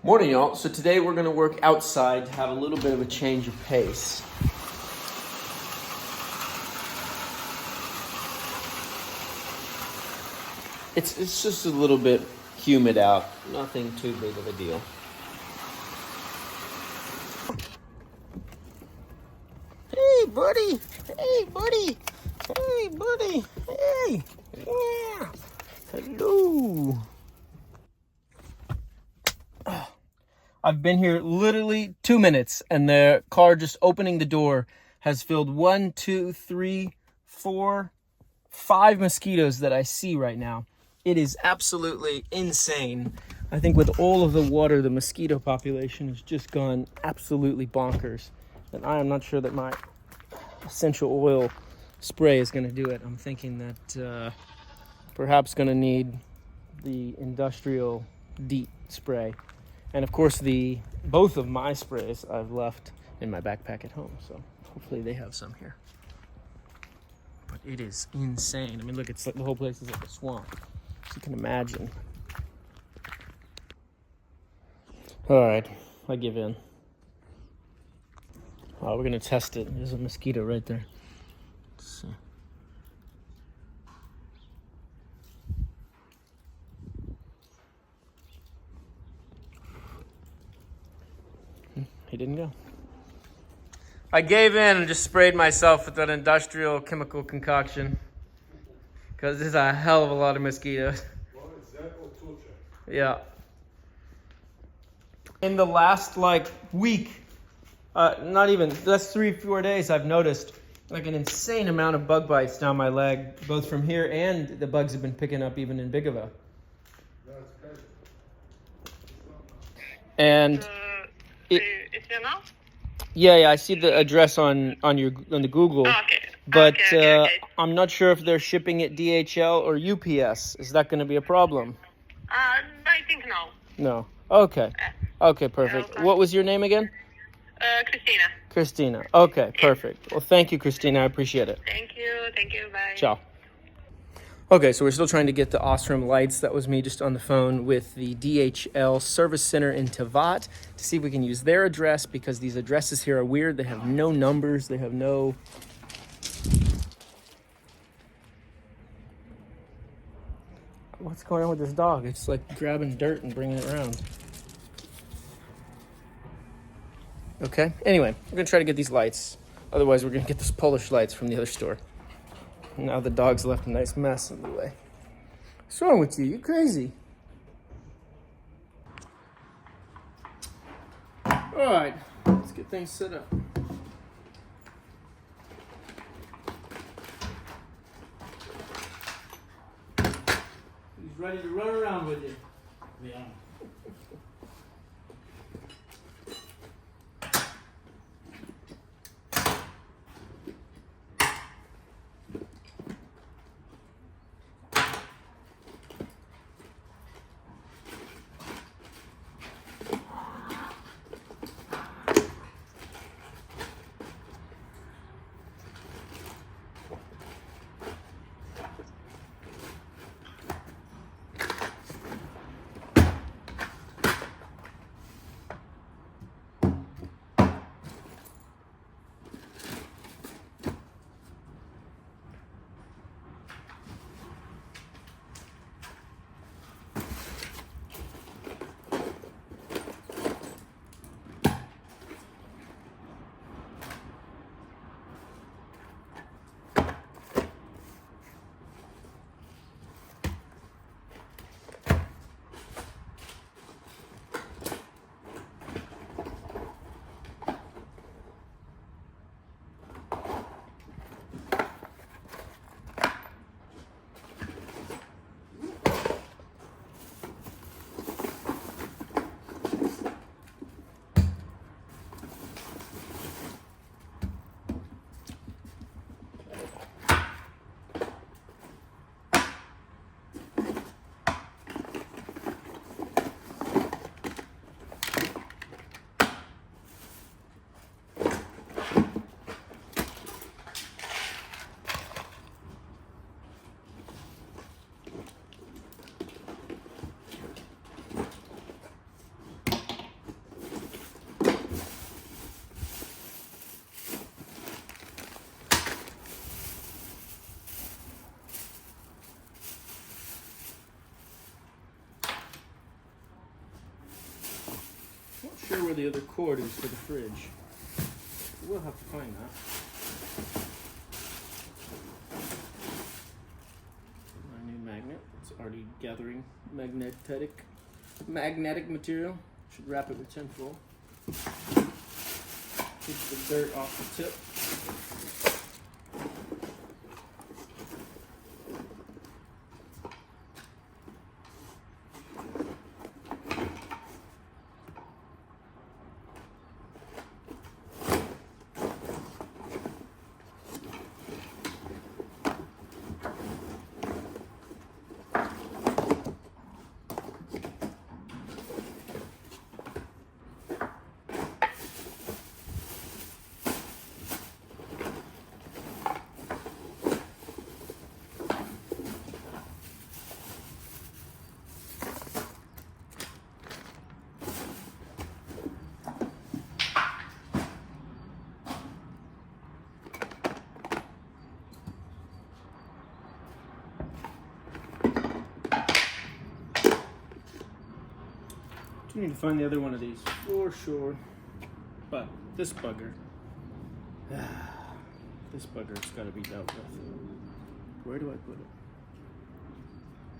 Morning, y'all. So today we're going to work outside to have a little bit of a change of pace. It's just a little bit humid out. Nothing too big of a deal. Hey, buddy. Hey, buddy. Hey, buddy. Hey. Yeah. Hello. I've been here literally 2 minutes, and the car just opening the door has filled 1, 2, 3, 4, 5 mosquitoes that I see right now. It is absolutely insane. I think with all of the water, the mosquito population has just gone absolutely bonkers. And I am not sure that my essential oil spray is going to do it. I'm thinking that perhaps going to need the industrial DEET spray. And of course, both of my sprays I've left in my backpack at home. So hopefully they have some here. But it is insane. I mean, look, it's like the whole place is like a swamp. As you can imagine. All right, I give in. Oh, we're gonna test it. There's a mosquito right there. Let's see. He didn't go. I gave in and just sprayed myself with that industrial chemical concoction. Because there's a hell of a lot of mosquitoes. Yeah. In the last week, not even, that's 3-4 days, I've noticed like an insane amount of bug bites down my leg, both from here and the bugs have been picking up even in Bigava. And is it enough? Yeah, I see the address on the Google. Oh, okay. But Okay. I'm not sure if they're shipping it DHL or UPS. Is that going to be a problem? I think no. No. Okay. Okay, perfect. okay. What was your name again? Christina. Christina. Okay, perfect. Well, thank you, Christina. I appreciate it. Thank you, bye. Ciao. Okay, so we're still trying to get the Ostrom lights. That was me just on the phone with the DHL service center in Tavat to see if we can use their address, because these addresses here are weird. They have no numbers. They have no... What's going on with this dog? It's like grabbing dirt and bringing it around. Okay, anyway, we're going to try to get these lights. Otherwise, we're going to get those Polish lights from the other store. Now the dog's left a nice mess in the way. What's wrong with you? You crazy. All right, let's get things set up. He's ready to run around with you. Yeah. sure where the other cord is for the fridge. We'll have to find that. My new magnet. It's already gathering magnetic material. Should wrap it with tinfoil. Keep the dirt off the tip. We need to find the other one of these for sure. But this bugger's got to be dealt with. Where do I put it?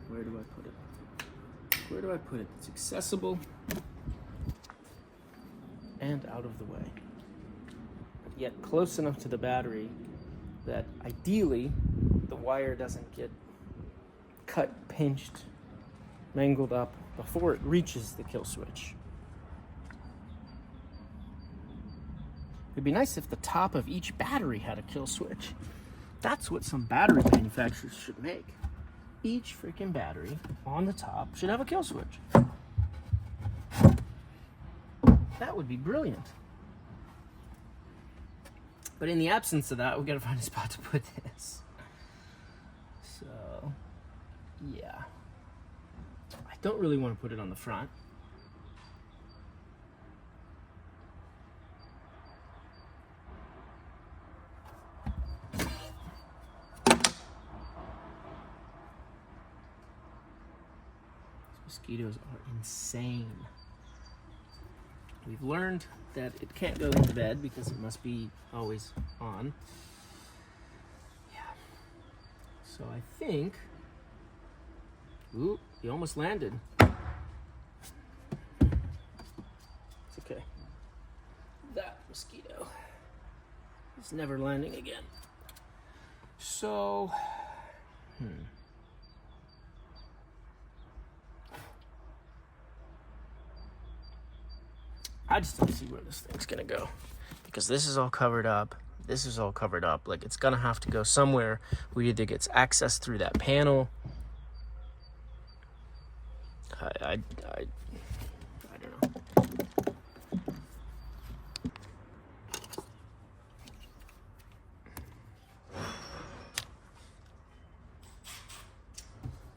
Where do I put it? Where do I put it? It's accessible and out of the way, yet close enough to the battery that ideally the wire doesn't get cut, pinched, mangled up before it reaches the kill switch. It'd be nice if the top of each battery had a kill switch. That's what some battery manufacturers should make. Each freaking battery on the top should have a kill switch. That would be brilliant. But in the absence of that, we gotta find a spot to put this. So, yeah. I don't really want to put it on the front. Mosquitoes are insane. We've learned that it can't go in the bed because it must be always on. Yeah. So I think... Ooh, he almost landed. It's okay. That mosquito is never landing again. So... I just don't see where this thing's gonna go, because this is all covered up. This is all covered up. Like, it's gonna have to go somewhere where it either gets access through that panel. I don't know.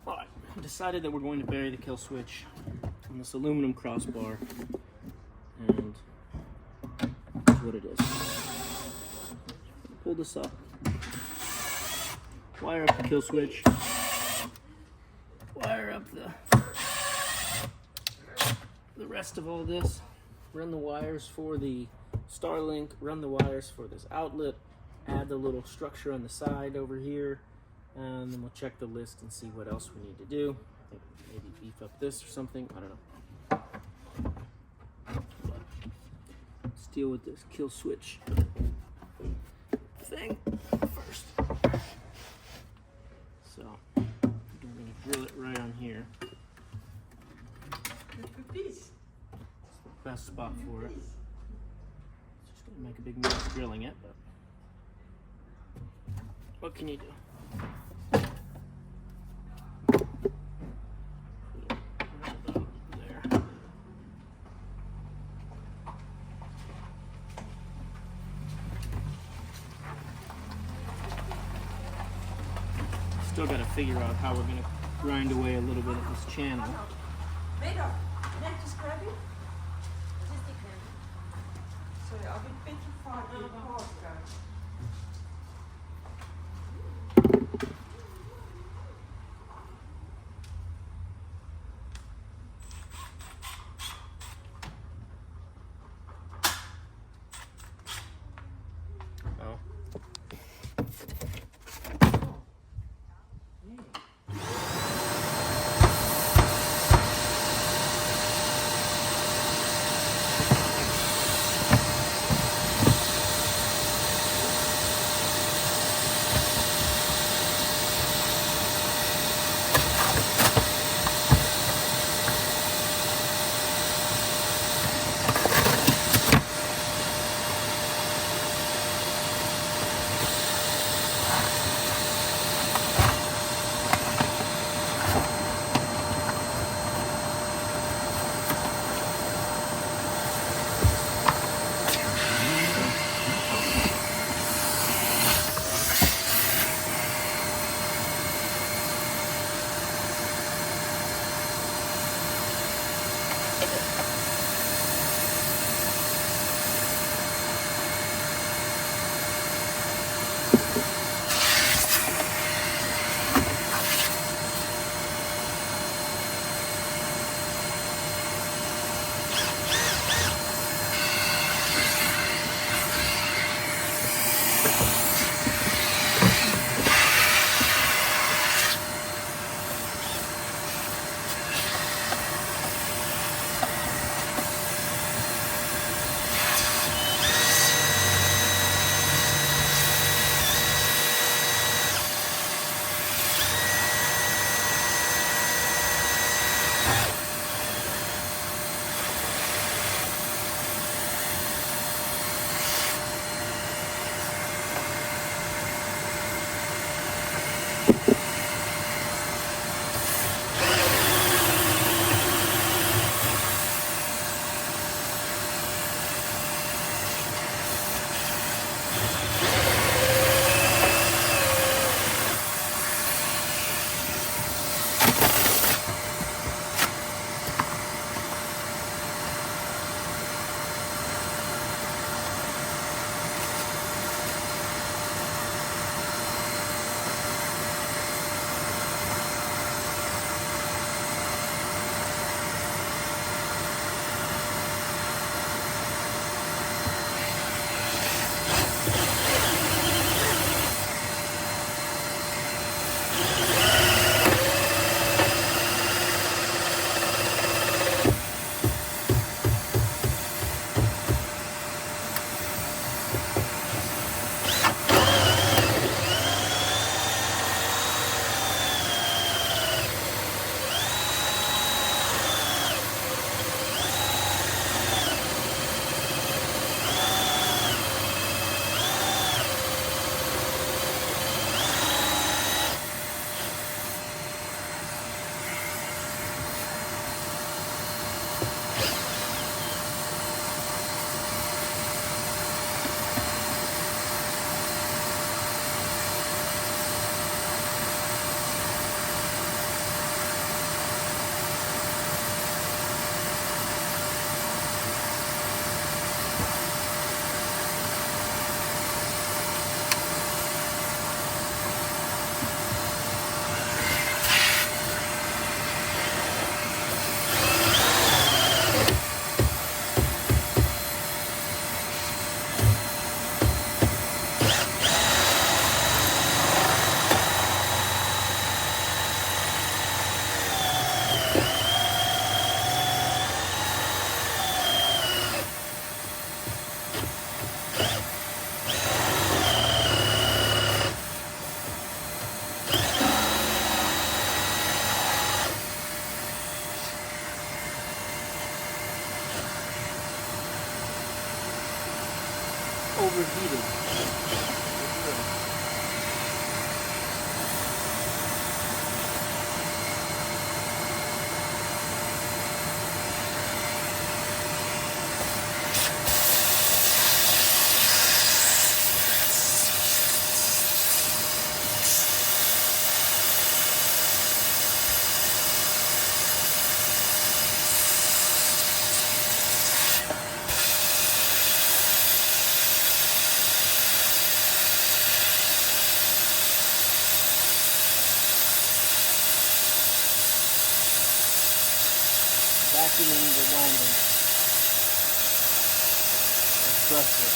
All right, I decided that we're going to bury the kill switch on this aluminum crossbar. And that's what it is. Pull this up. Wire up the kill switch. Wire up the rest of all this. Run the wires for the Starlink. Run the wires for this outlet. Add the little structure on the side over here. And then we'll check the list and see what else we need to do. I think maybe beef up this or something. I don't know. Deal with this kill switch thing first. So I'm going to drill it right on here. It's the best spot for it. It's just going to make a big mess drilling it, but what can you do? Still got to figure out how we're going to grind away a little bit of this channel. overheated. Vacuuming the winding. Let's brush it.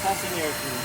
Passing air through.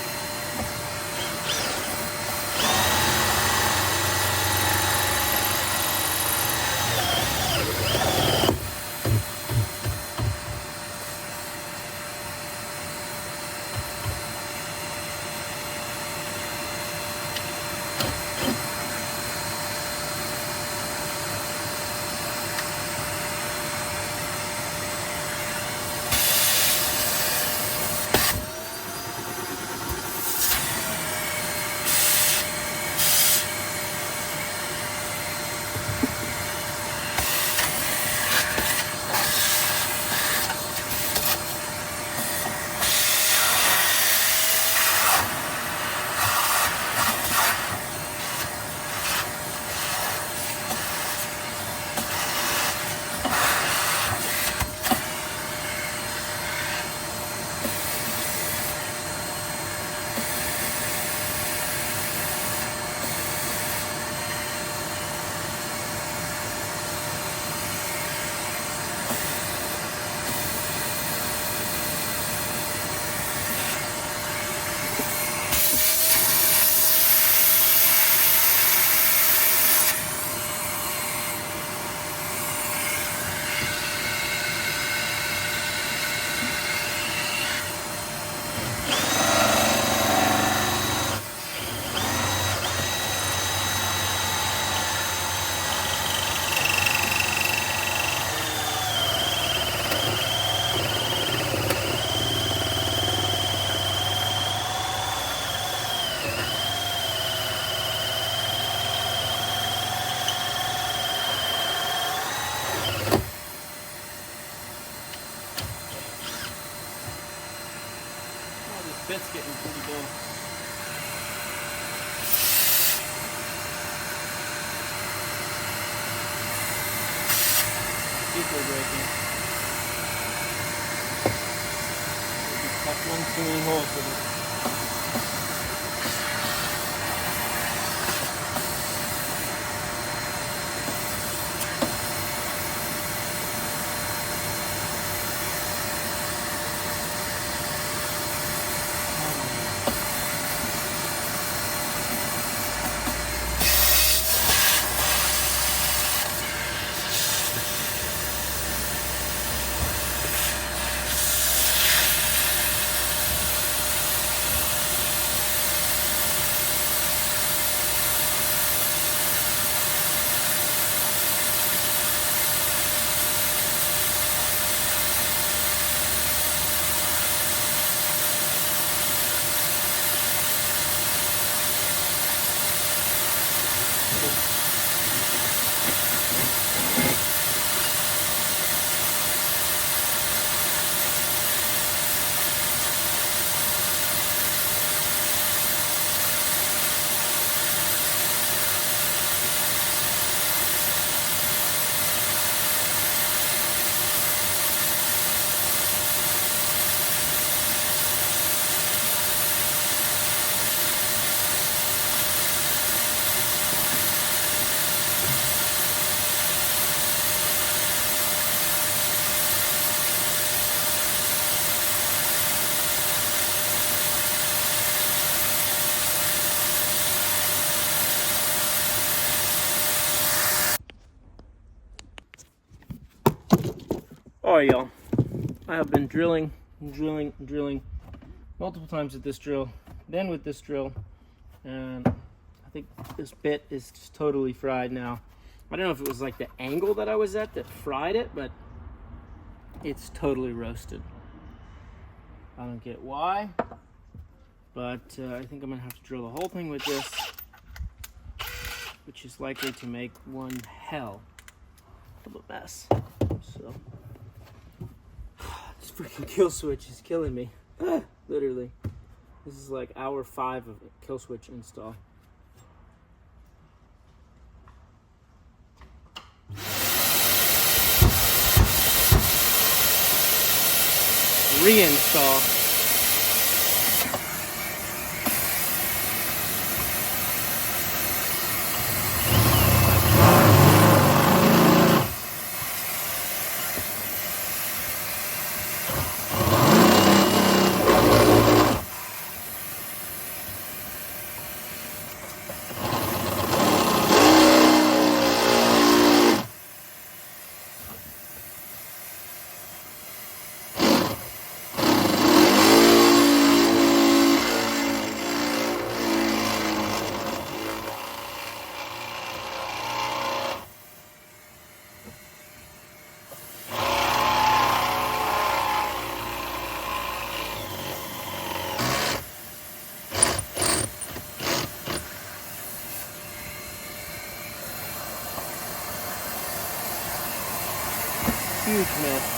Bit's getting pretty dull. Super breaking. Just cut one too many holes with it. Alright, y'all. I have been drilling multiple times with this drill, then with this drill, and I think this bit is just totally fried now. I don't know if it was like the angle that I was at that fried it, but it's totally roasted. I don't get why, but I think I'm gonna have to drill the whole thing with this, which is likely to make one hell of a mess. So, this freaking kill switch is killing me. Literally. This is like hour 5 of kill switch install. Reinstall. Huge mess.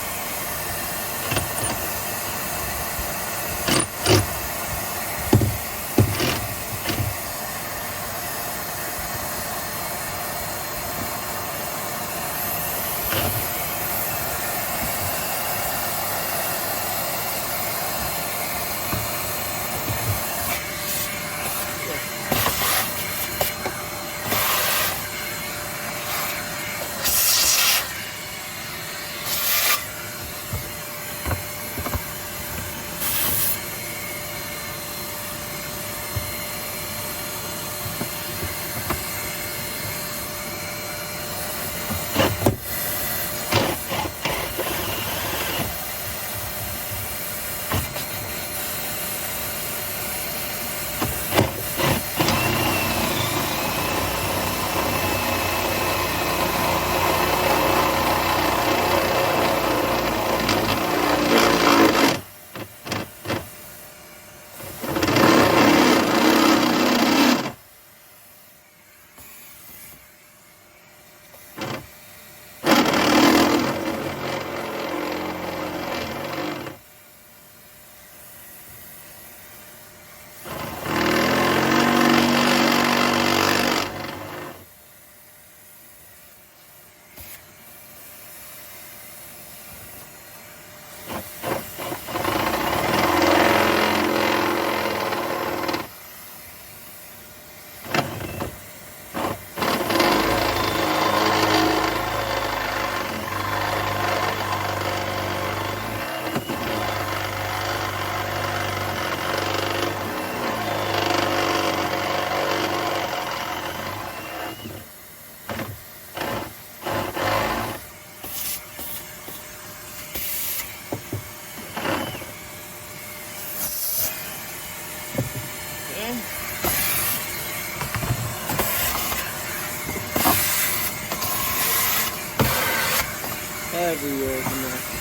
Everywhere is a mess.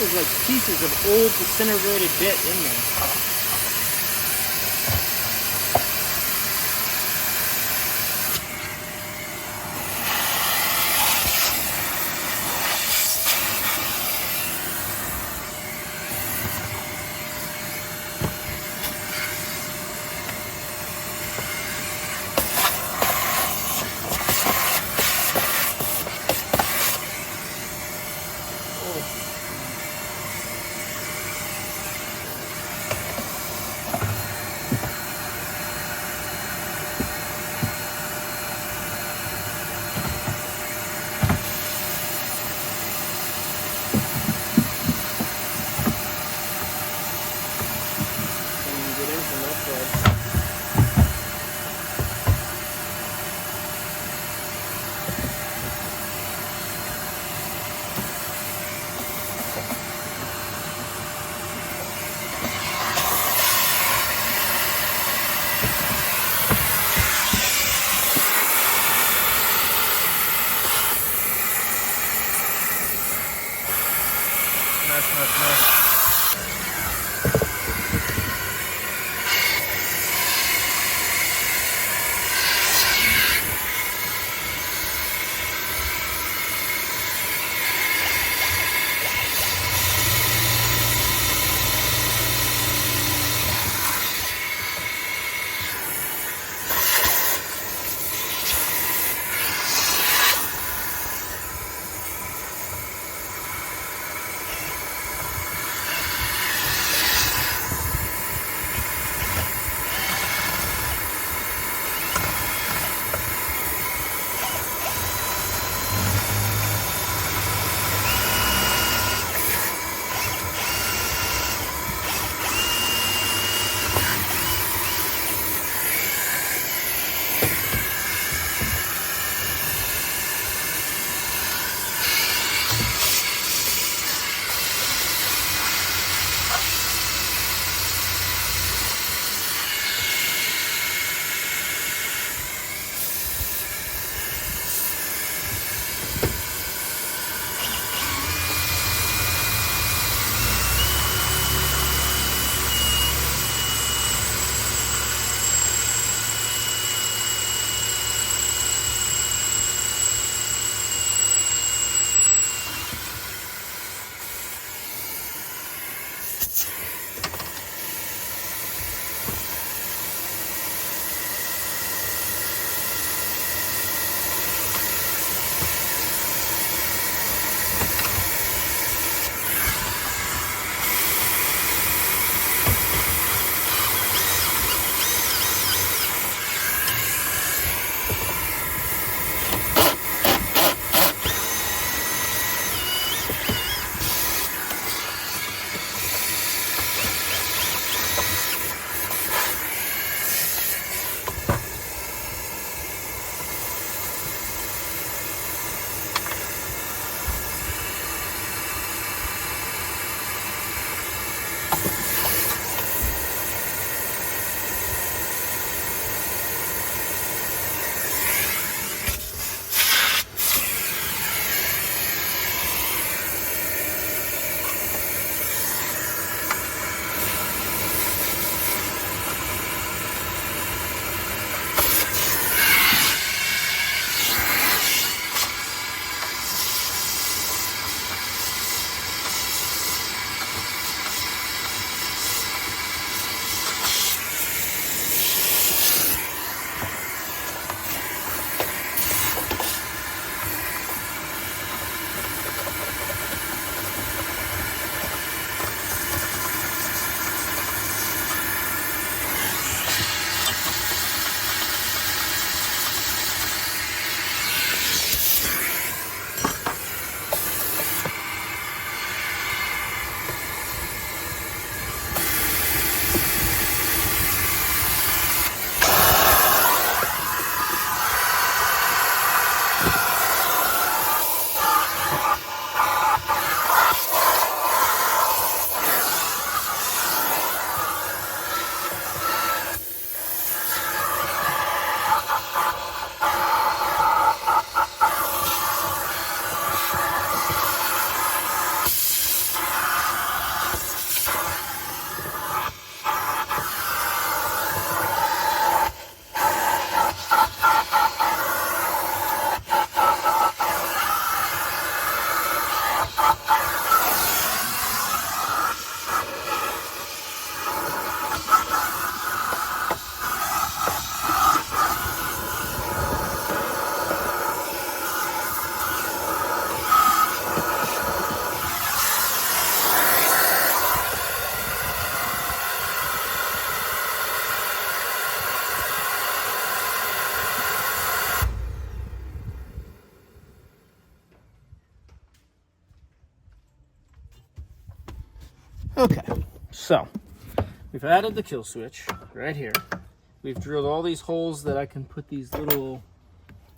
There's like pieces of old disintegrated bit in there. Okay, so we've added the kill switch right here. We've drilled all these holes that I can put these little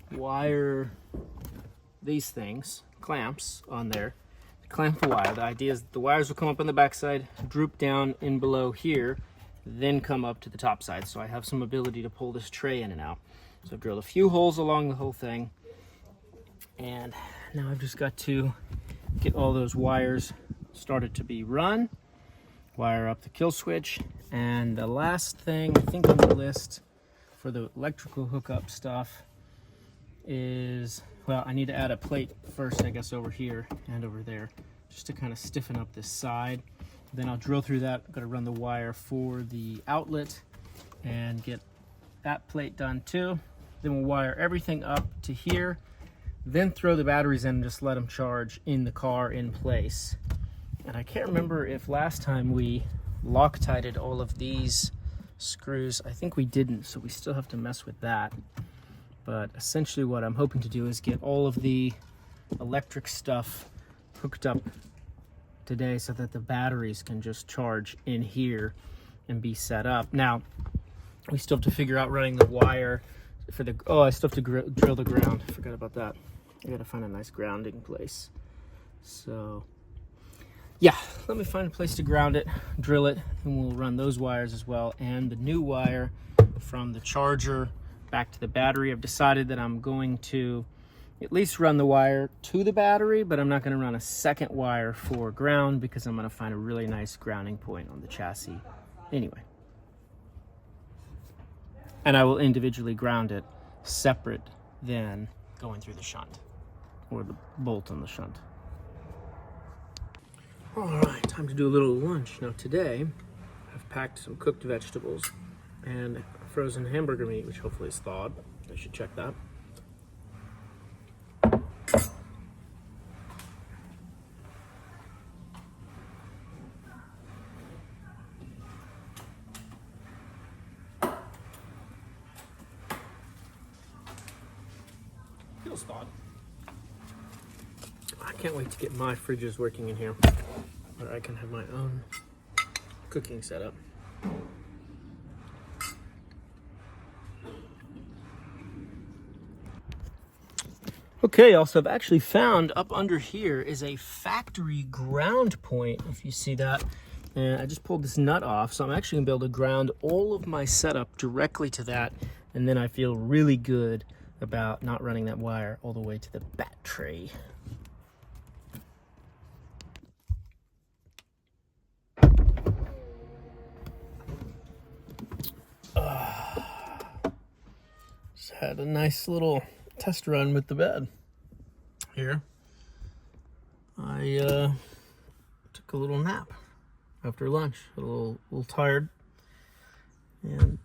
wire, these things, clamps on there to clamp the wire. The idea is that the wires will come up on the backside, droop down in below here, then come up to the top side. So I have some ability to pull this tray in and out. So I've drilled a few holes along the whole thing. And now I've just got to get all those wires started to be run, wire up the kill switch, and the last thing I think on the list for the electrical hookup stuff is, well, I need to add a plate first, I guess, over here and over there, just to kind of stiffen up this side. Then I'll drill through that. I'm going to run the wire for the outlet and get that plate done too. Then we'll wire everything up to here, then throw the batteries in and just let them charge in the car in place. And I can't remember if last time we Loctited all of these screws. I think we didn't, so we still have to mess with that. But essentially what I'm hoping to do is get all of the electric stuff hooked up today so that the batteries can just charge in here and be set up. Now, we still have to figure out running the wire for the, I still have to drill the ground. I forgot about that. I gotta find a nice grounding place. So, yeah, let me find a place to ground it, drill it, and we'll run those wires as well. And the new wire from the charger back to the battery. I've decided that I'm going to at least run the wire to the battery, but I'm not going to run a second wire for ground because I'm going to find a really nice grounding point on the chassis anyway. And I will individually ground it separate than going through the shunt or the bolt on the shunt. All right, time to do a little lunch. Now today, I've packed some cooked vegetables and frozen hamburger meat, which hopefully is thawed. I should check that. Feels thawed. I can't wait to get my fridges working in here, where I can have my own cooking setup. Okay, also I've actually found up under here is a factory ground point, if you see that. And I just pulled this nut off, so I'm actually gonna be able to ground all of my setup directly to that, and then I feel really good about not running that wire all the way to the bat tray. Just had a nice little test run with the bed here. I took a little nap after lunch, a little tired, and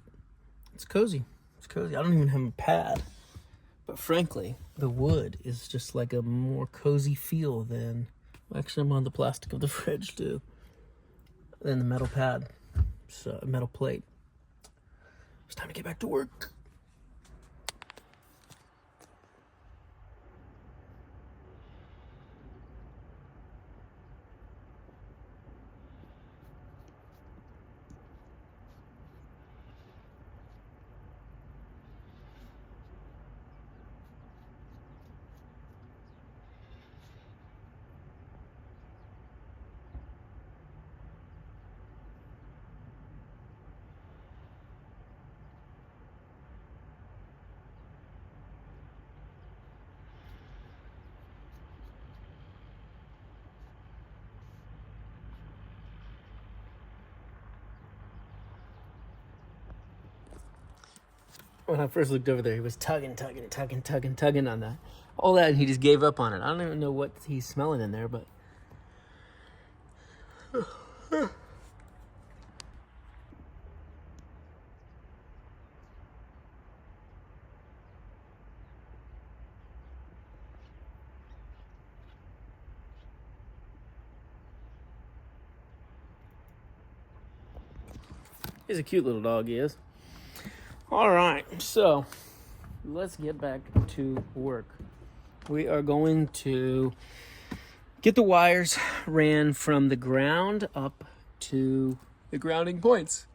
it's cozy. It's cozy. I don't even have a pad, but frankly, the wood is just like a more cozy feel than, actually I'm on the plastic of the fridge too, than the metal pad, so a metal plate. It's time to get back to work. When I first looked over there, he was tugging on that. All that, and he just gave up on it. I don't even know what he's smelling in there, but... He's a cute little dog, he is. All right, so let's get back to work. We are going to get the wires ran from the ground up to the grounding points.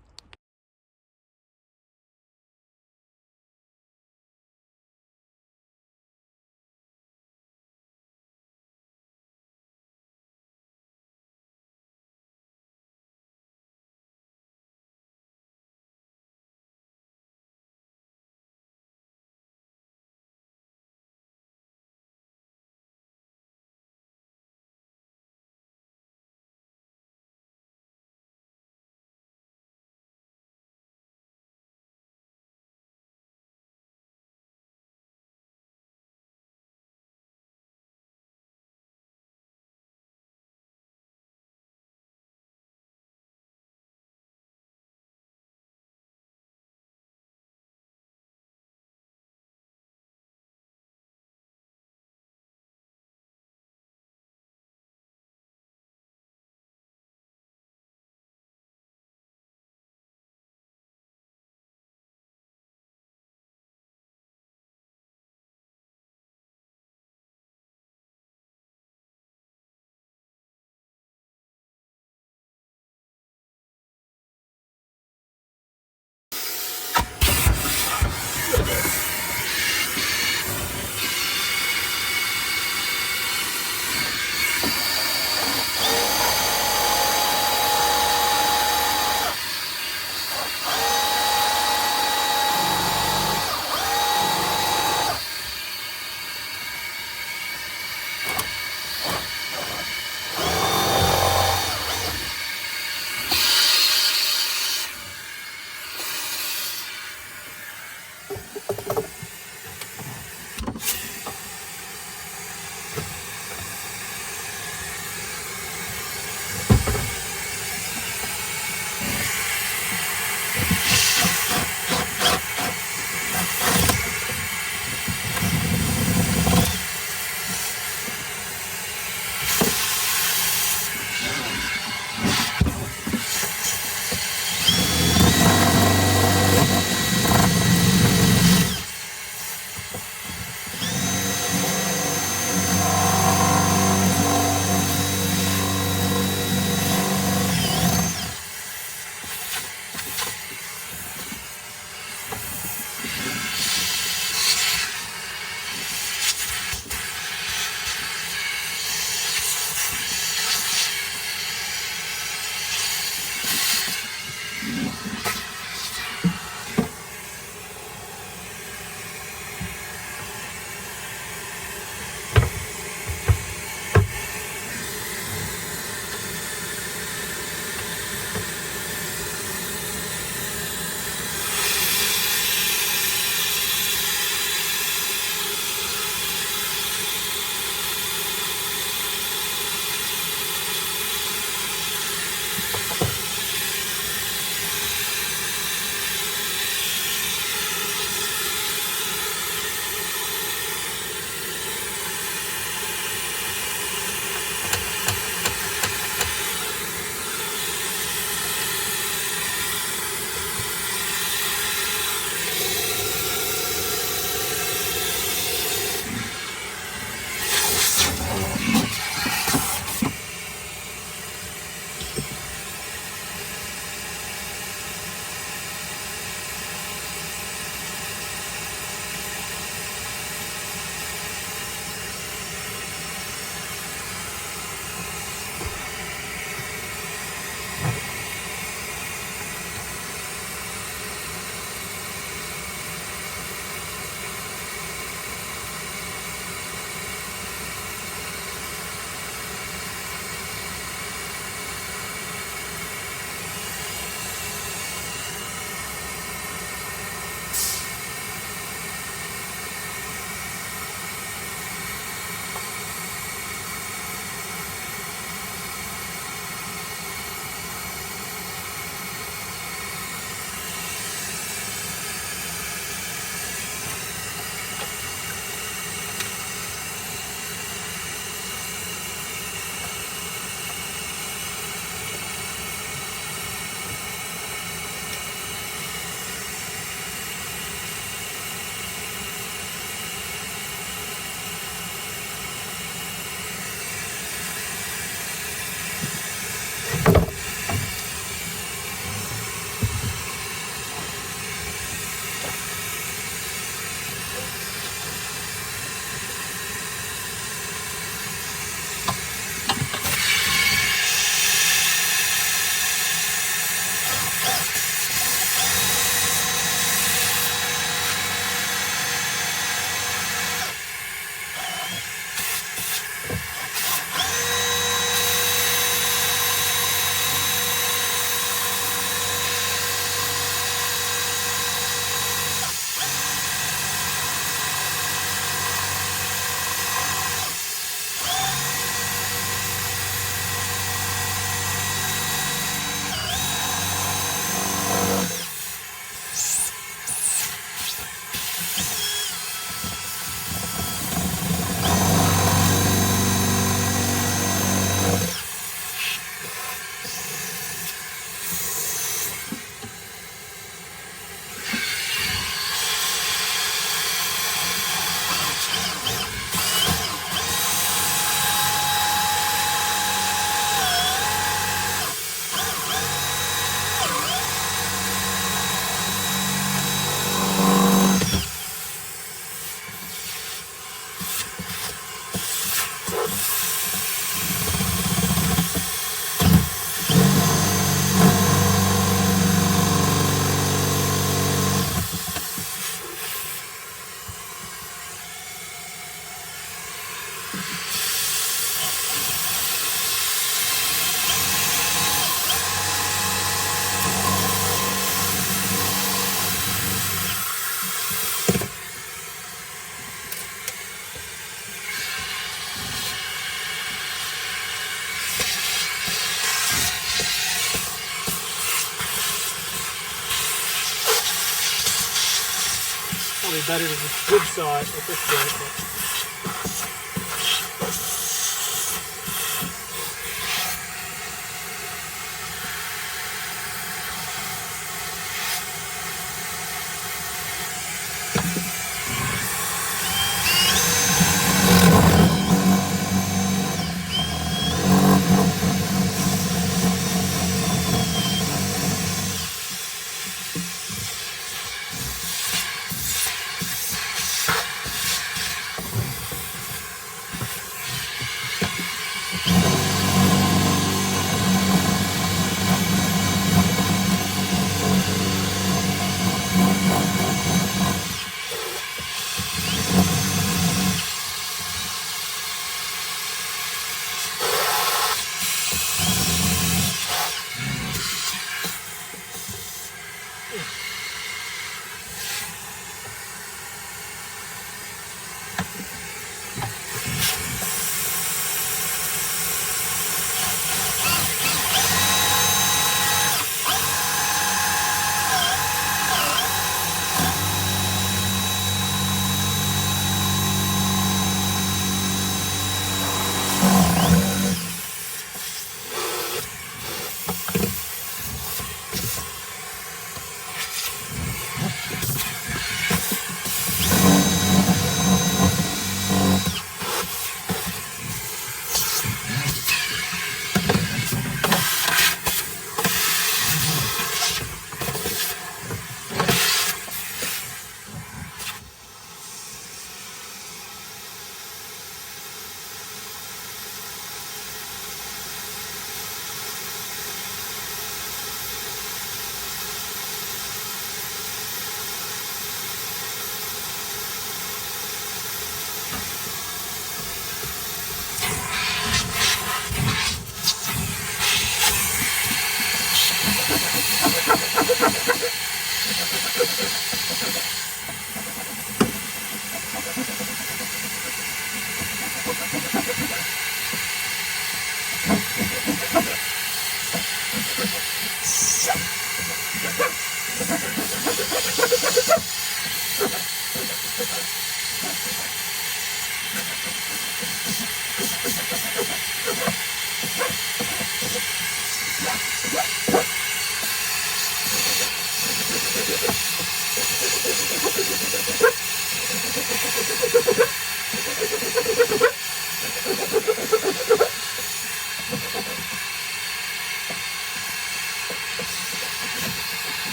better to just jigsaw it at this point. But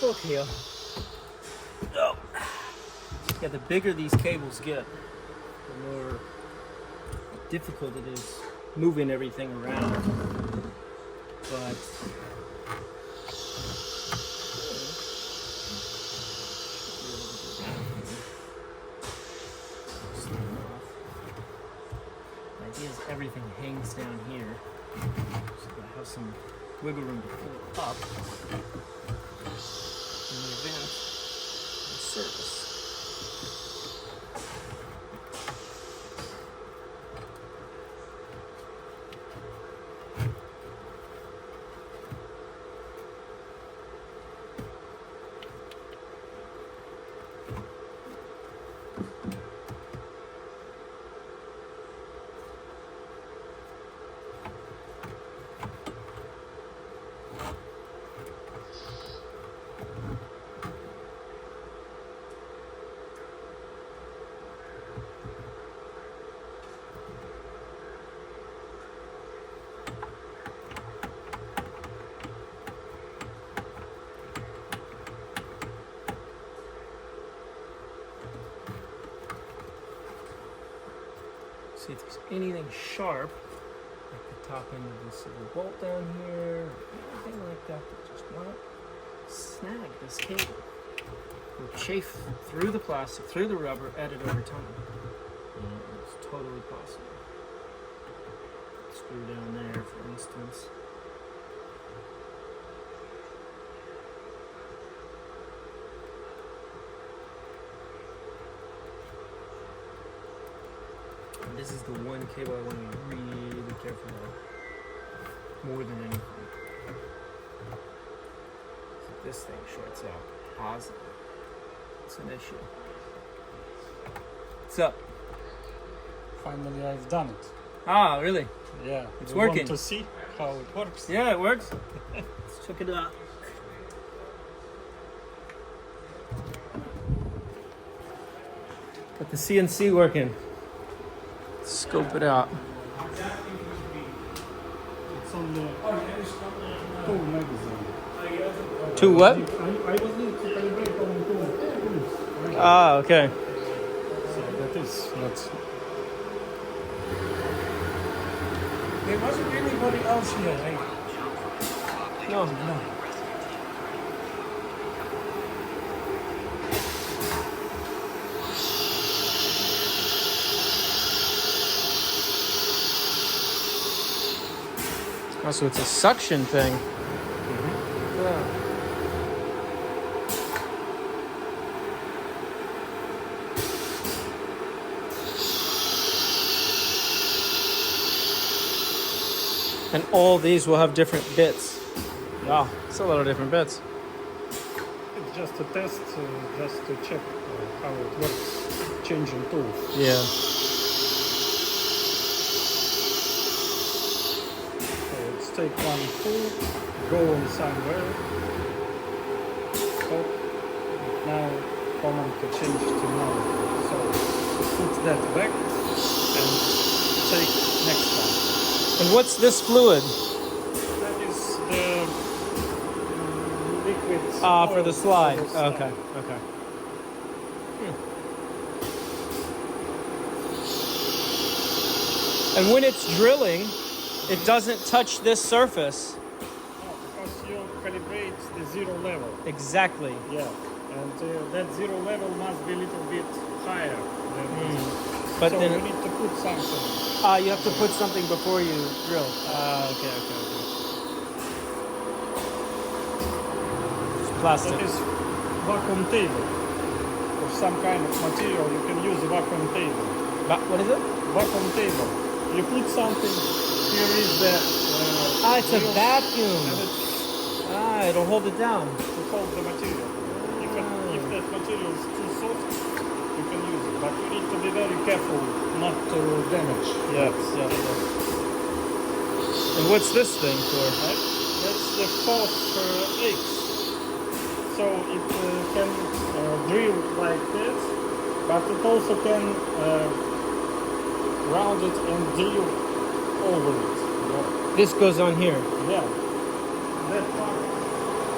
hook here. Oh. Yeah, the bigger these cables get, the more difficult it is moving everything around. But the idea is everything hangs down here, so I have some wiggle room to pull it up in the event of service. See if there's anything sharp, like the top end of this little bolt down here, or anything like that that just won't snag this cable. Will chafe through the plastic, through the rubber, at it over time. And it's totally possible. Screw down there, for instance. This is the one cable I want to be really careful of, more than anything. If this thing shorts out positive, it's an issue. What's up? Finally, I've done it. Ah, really? Yeah, It's you working. Want to see how it works? Yeah, it works. Let's check it out. Got the CNC working. Scope it out. It's on the tool magazine. To what? I was need to calibrate on tools. Ah, okay. So that is not. There wasn't anybody else here, right? No. No. Oh, so it's a suction thing. Yeah. And all these will have different bits. Wow, it's a lot of different bits. It's just a test, just to check how it works, changing tools. Yeah. Take one tool, go on somewhere, stop, now command to change to another. So put that back and take next one. And what's this fluid? That is the liquid For oil the slide. for the slide. Okay, okay. And when it's drilling, it doesn't touch this surface. No, because you calibrate the zero level. Exactly. Yeah, and that zero level must be a little bit higher than this. But so then you need to put something. you have to put something before you drill. Okay. It's plastic. That is vacuum table. Or some kind of material, you can use a vacuum table. What is it? Vacuum table. You put something. Here is the. It's a wheel, vacuum. and it's It'll hold it down. to hold the material. If that material is too soft, you can use it. But you need to be very careful not to damage. Yes. And what's this thing for? Right? That's the force X. So it can drill like this, but it also can round it and drill over it. This goes on here. Yeah. That part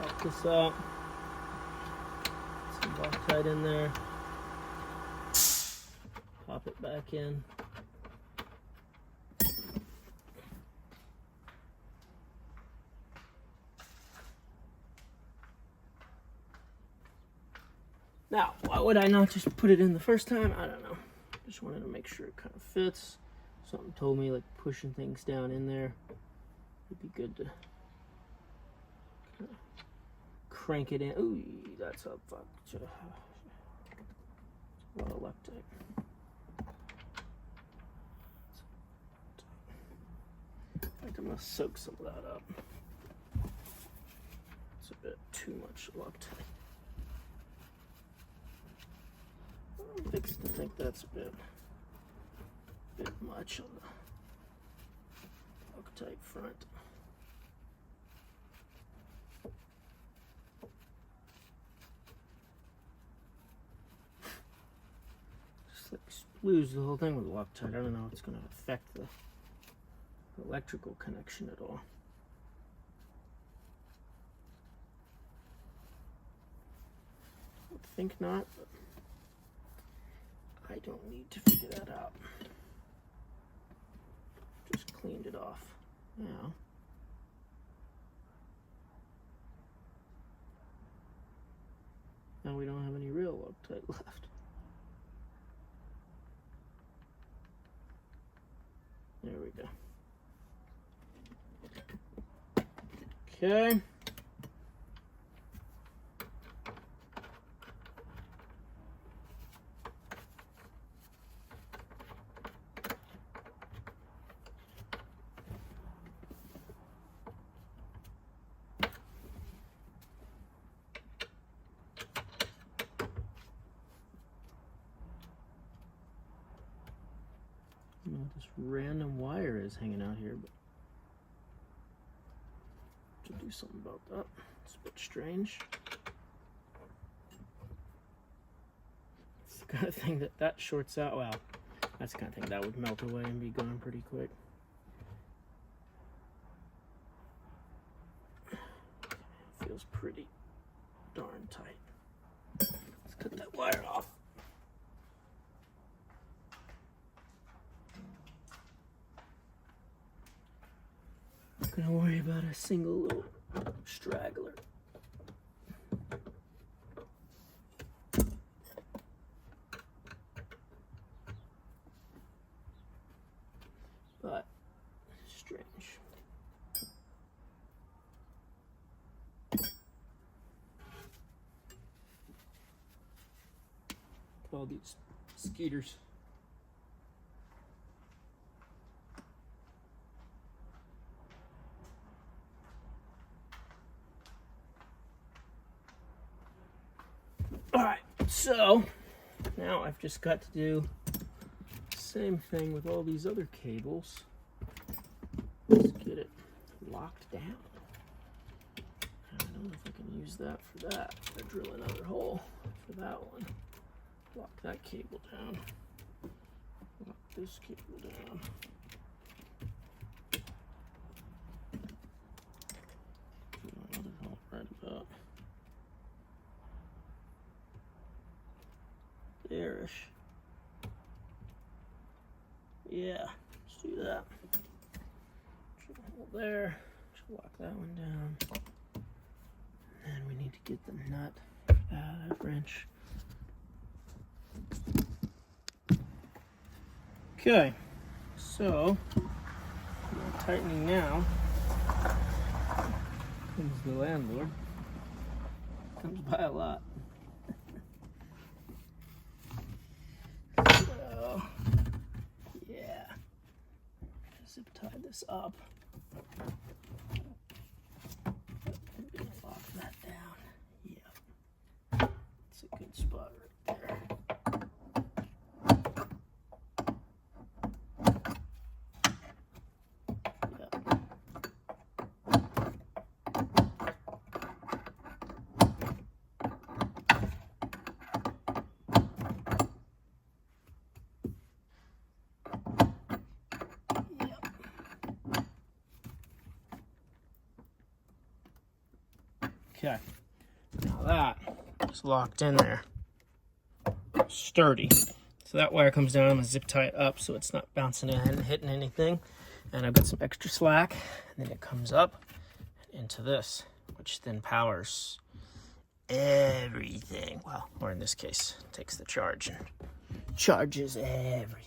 Pop this up. Some Loctite in there. Pop it back in. Now, why would I not just put it in the first time? I don't know. Just wanted to make sure it kind of fits. Something told me like pushing things down in there would be good to kind of crank it in. Ooh, that's a fuck. A lot of Loctite. I think I'm gonna soak some of that up. It's a bit too much Loctite. I'm fixed to think that's a bit much on the Loctite front. Just like sploos the whole thing with Loctite. I don't know if it's going to affect the electrical connection at all. I think not, but I don't need to figure that out. Just cleaned it off now. Now we don't have any real Loctite left. There we go. Okay. I don't know what this random wire is hanging out here, but to do something about that. It's a bit strange. It's the kind of thing that shorts out. Well, that's the kind of thing that would melt away and be gone pretty quick. Feels pretty darn tight. Let's cut that wire off. Not gonna worry about a single little straggler. But strange. All these skeeters. Alright, so now I've just got to do the same thing with all these other cables. Let's get it locked down. I don't know if I can use that for that. I drill another hole for that one. Lock that cable down. Lock this cable down. Drill another hole right about there-ish. Yeah, let's do that. Drill a hole there. Just lock that one down. And we need to get the nut out of that wrench. Okay, so I'm tightening now. Comes the landlord. Comes by a lot. So, yeah. Zip tie this up. I'm gonna lock that down. Yep. It's a good spot right there. Okay, now that is locked in there, sturdy. So that wire comes down, I'm gonna zip tie it up so it's not bouncing in and hitting anything. And I've got some extra slack, and then it comes up into this, which then powers everything. Well, or in this case, takes the charge and charges everything.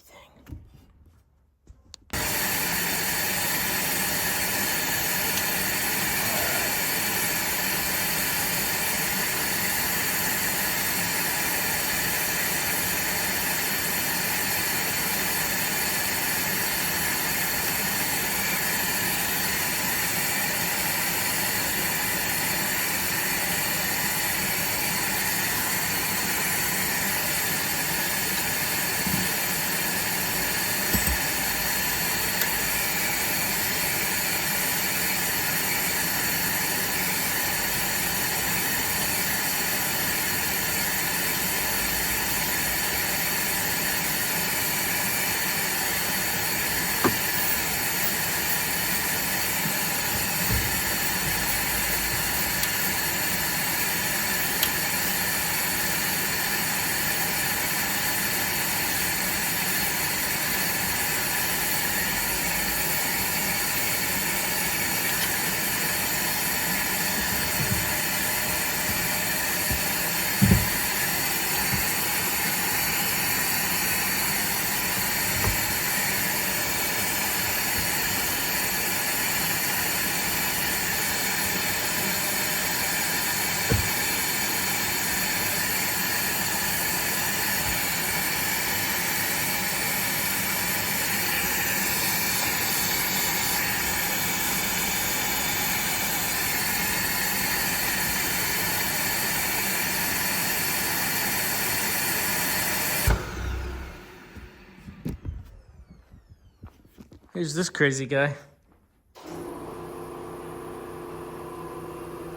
Here's this crazy guy.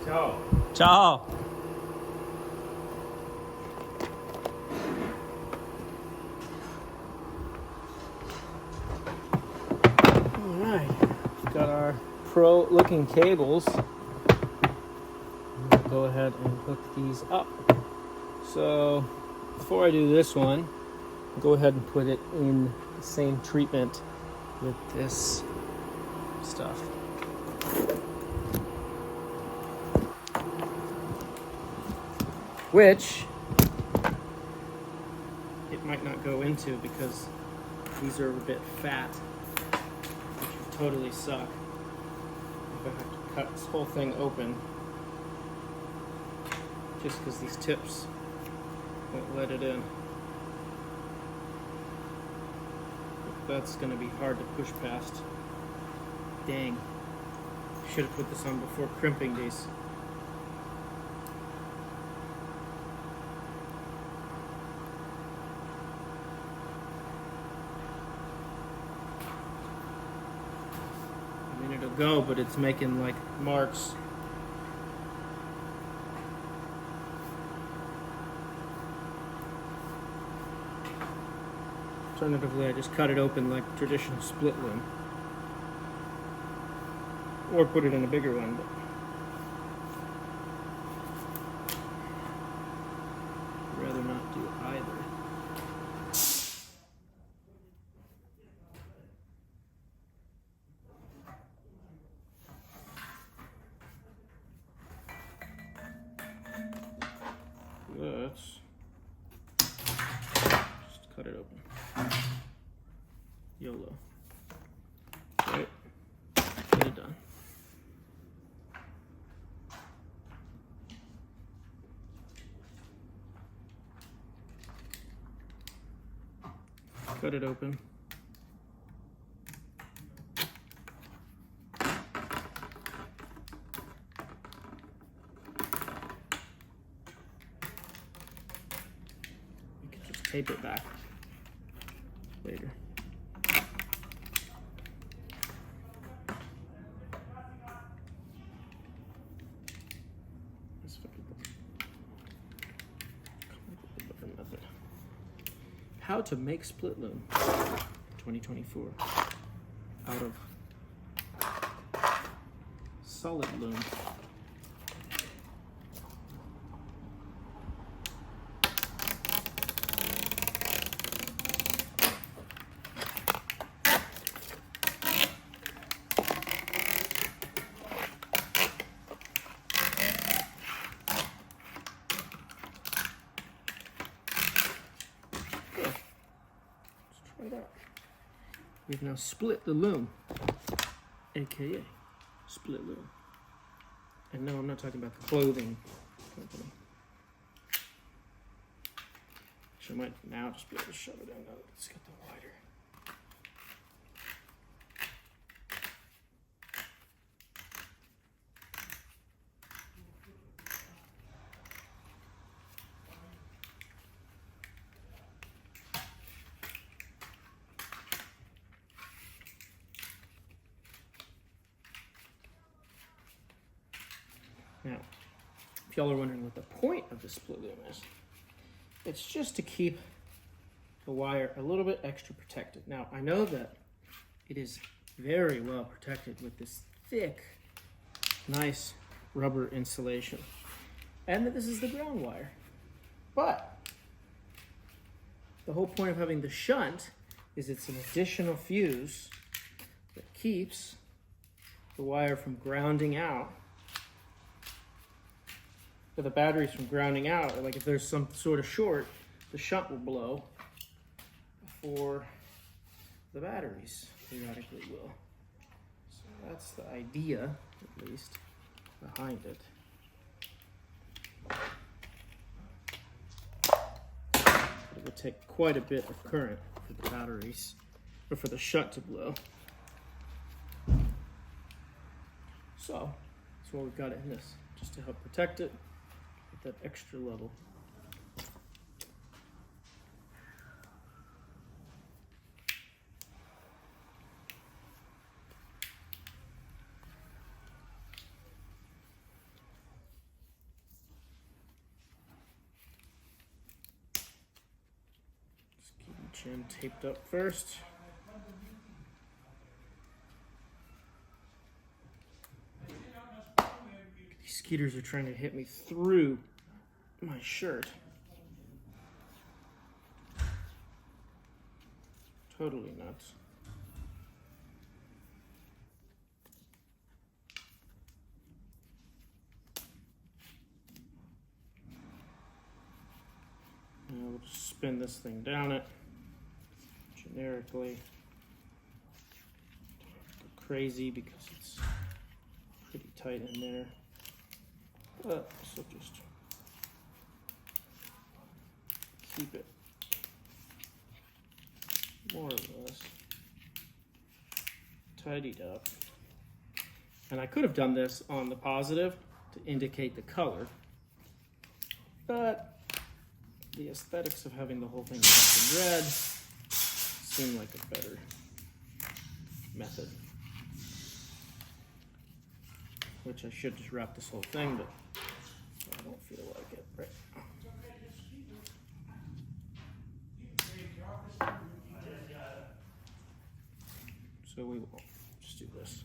Ciao. Ciao. All right, got our pro-looking cables. I'm gonna go ahead and hook these up. So before I do this one, I'll go ahead and put it in the same treatment with this stuff. Which it might not go into because these are a bit fat, which would totally suck if I have to cut this whole thing open just because these tips won't let it in. That's going to be hard to push past. Dang. Should have put this on before crimping these. I mean, it'll go, but it's making like marks. Alternatively, I just cut it open like traditional split loom. Or put it in a bigger one, but I'd rather not do either. Let's just cut it open. YOLO. Right. Get it done. Cut it open. You can just tape it back later. How to make split loom 2024 out of solid loom. We've now split the loom, aka split loom. And no, I'm not talking about the clothing company. Actually, I might now just be able to shove it in. No, let's get the wider. Now, if y'all are wondering what the point of the split loom is, it's just to keep the wire a little bit extra protected. Now, I know that it is very well protected with this thick, nice rubber insulation, and that this is the ground wire. But the whole point of having the shunt is it's an additional fuse that keeps the wire from grounding out, or the batteries from grounding out. Or like if there's some sort of short, the shunt will blow before the batteries theoretically will. So that's the idea, at least, behind it. It would take quite a bit of current for the batteries, or for the shunt to blow. So that's why we've got it in this, just to help protect it at that extra level. Just keep each end taped up first. These skeeters are trying to hit me through my shirt. Totally nuts. Now we'll just spin this thing down it generically. Go crazy because it's pretty tight in there. But so just keep it more or less tidied up. And I could have done this on the positive to indicate the color, but the aesthetics of having the whole thing in red seemed like a better method. Which I should just wrap this whole thing, but I don't feel like it right now. So we will just do this.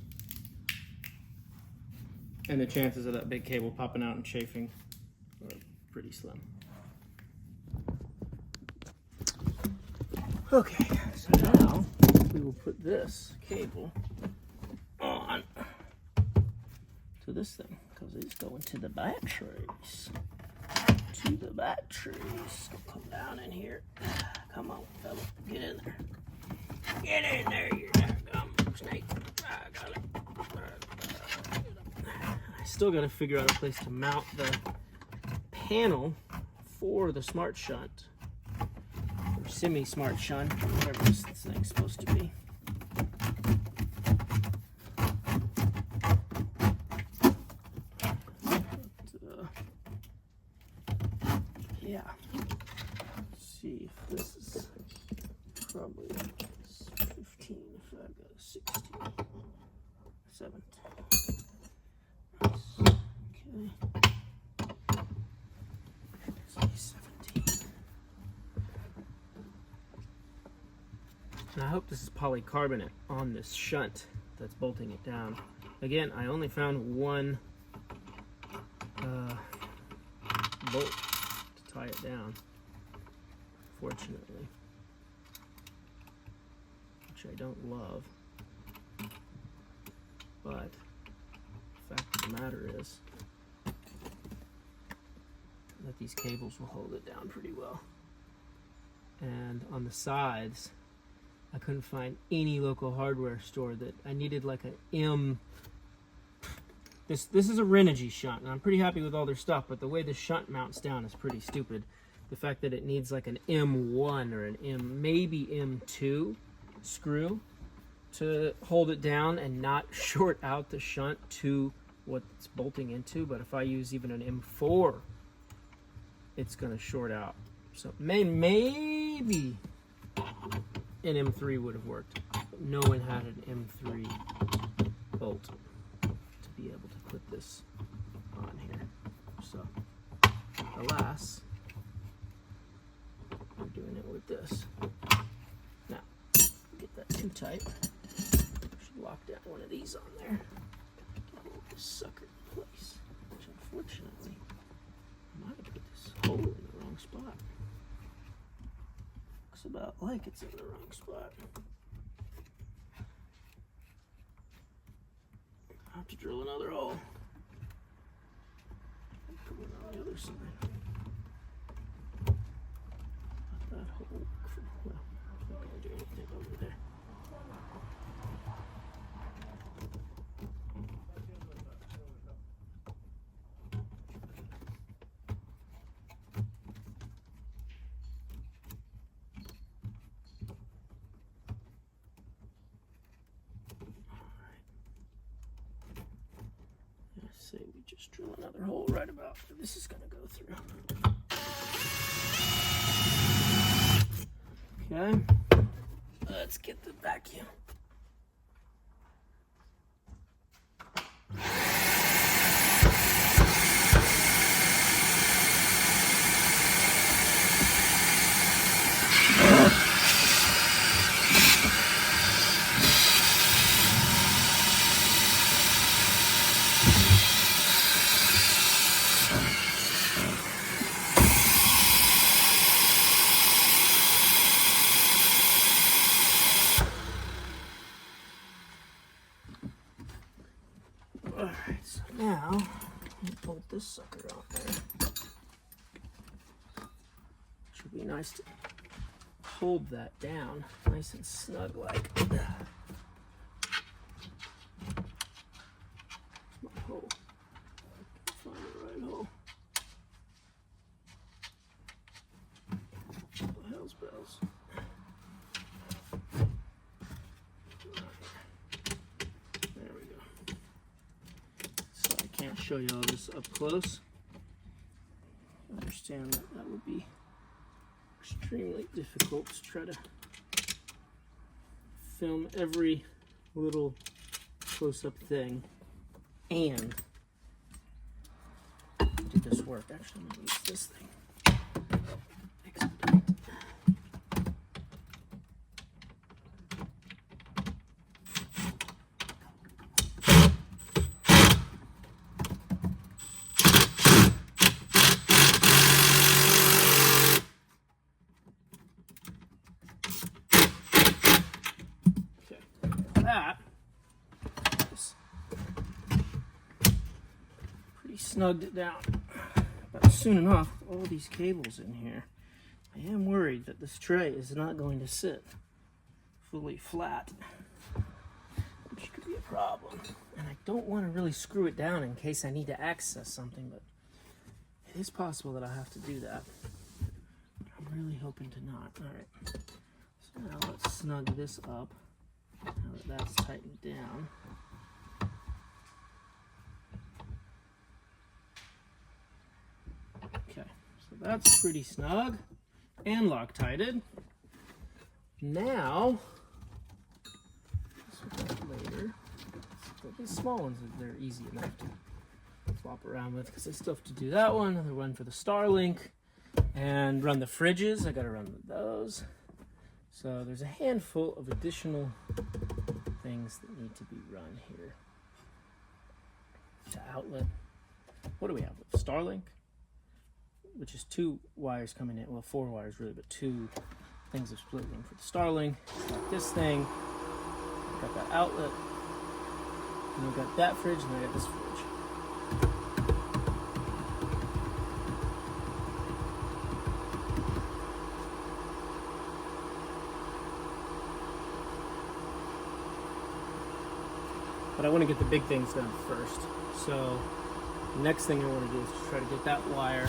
And the chances of that big cable popping out and chafing are pretty slim. Okay, so now we will put this cable on to this thing, because it's going to the batteries. To the batteries. Come down in here. Come on, fella. Get in there. Get in there, you damn snake. I got it. I still got to figure out a place to mount the panel for the smart shunt, or semi-smart shunt, whatever this thing's supposed to be. Yeah. Let's see if this is probably 15, if I've got a 16, 17. Okay. Let's see, 17. And I hope this is polycarbonate on this shunt that's bolting it down. Again, I only found one bolt to tie it down, fortunately, which I don't love, but the fact of the matter is that these cables will hold it down pretty well. And on the sides, I couldn't find any local hardware store that I needed like an M. This is a Renogy shunt, and I'm pretty happy with all their stuff, but the way the shunt mounts down is pretty stupid. The fact that it needs like an M1 or an maybe M2 screw to hold it down and not short out the shunt to what it's bolting into. But if I use even an M4, it's going to short out. So maybe an M3 would have worked, but no one had an M3 bolt to be able to put this on here. So alas, we're doing it with this. Now, get that too tight. Should lock down one of these on there. Hold this sucker in place, which unfortunately I might have put this hole in the wrong spot. Looks about like it's in the wrong spot. I have to drill another hole. Put it on the other side. Not that hole. Well, I'm not going to do anything over there. Say we just drill another hole right about where this is going to go through. Okay, let's get the vacuum. Alright, so now we bolt this sucker on there. Should be nice to hold that down nice and snug like. My hole. Find the right hole. What the hell's bells? There we go. So I can't show you all this up close. I understand that that would be extremely difficult to try to film every little close-up thing and do this work. Actually, I'm going to use this thing. Expedite. That just pretty snugged it down. But soon enough, with all these cables in here, I am worried that this tray is not going to sit fully flat, which could be a problem. And I don't want to really screw it down in case I need to access something, but it is possible that I have to do that. I'm really hoping to not. All right, so now let's snug this up. Now that that's tightened down, okay, so that's pretty snug and Loctited. Now, this will go later. So these small ones, they're easy enough to flop around with because I still have to do that one, another one for the Starlink, and run the fridges. I got to run those. So there's a handful of additional things that need to be run here. The outlet. What do we have? Starlink, which is 2 wires coming in. Well, 4 wires really, but 2 things of split room for the Starlink. Got this thing. Got that outlet. And we got that fridge, and I got this fridge. but I want to get the big things done first. So the next thing I want to do is try to get that wire,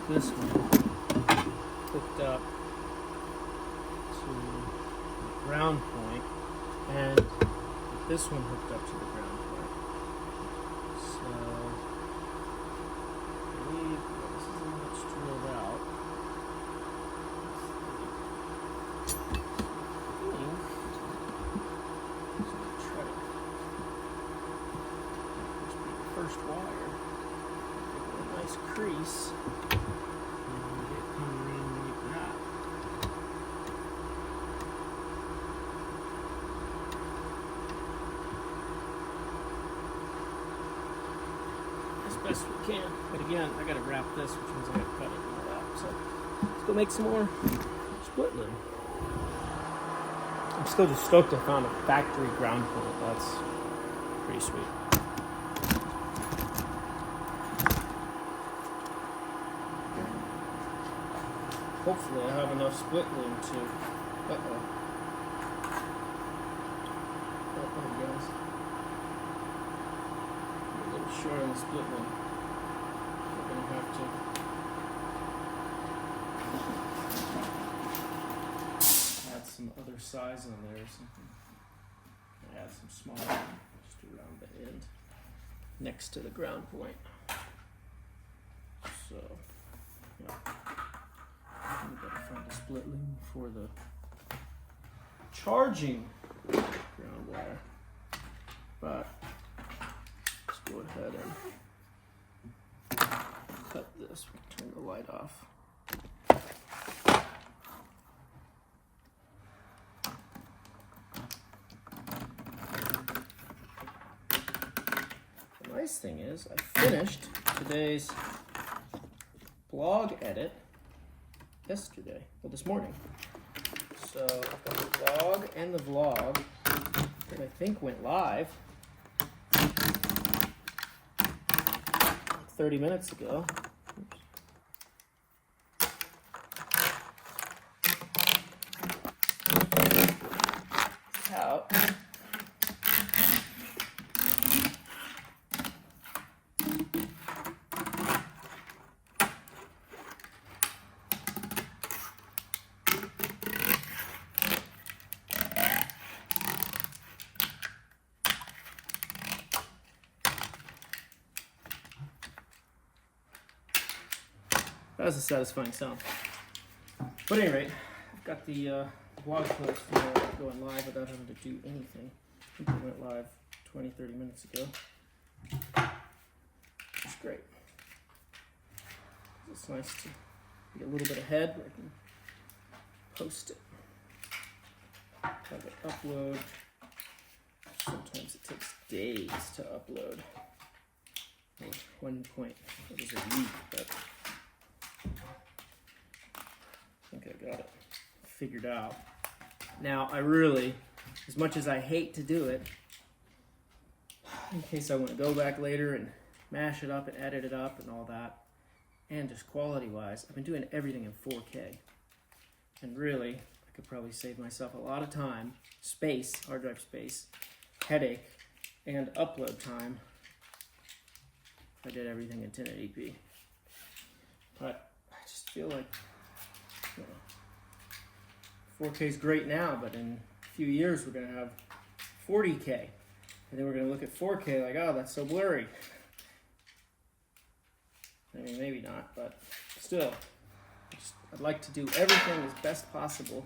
this one, hooked up to the ground point, and get this one hooked up to the ground point. So I believe this isn't much drilled out. First wire, a nice crease, and get coming in like that. As best we can, but again, I gotta wrap this, which means I gotta cut it and all that. So let's go make some more split loom. I'm still just stoked I found a factory ground point. That's pretty sweet. Hopefully I have enough split loom to, uh-oh, guys, I'm a little short on the split loom. We're going to have to add some other size on there or something. Add some small just around the end, next to the ground point. So, yeah. We gotta find a split loom for the charging ground wire, but let's go ahead and cut this. We can turn the light off. The nice thing is I finished today's blog edit yesterday, well, this morning. So I've got the blog and the vlog that I think went live 30 minutes ago. Oops. Out. That was a satisfying sound. But at any rate, I've got the blog post going live without having to do anything. I think it went live 20-30 minutes ago. It's great. It's nice to be a little bit ahead where I can post it. Have it upload. Sometimes it takes days to upload. Or 1 point, what is it, a week, but I think I got it figured out. Now, I really, as much as I hate to do it, in case I want to go back later and mash it up and edit it up and all that, and just quality-wise, I've been doing everything in 4K. And really, I could probably save myself a lot of time, space, hard drive space, headache, and upload time if I did everything in 1080p. But I just feel like, you know, 4K is great now, but in a few years we're going to have 40K. And then we're going to look at 4K like, oh, that's so blurry. I mean, maybe not, but still, I'd like to do everything as best possible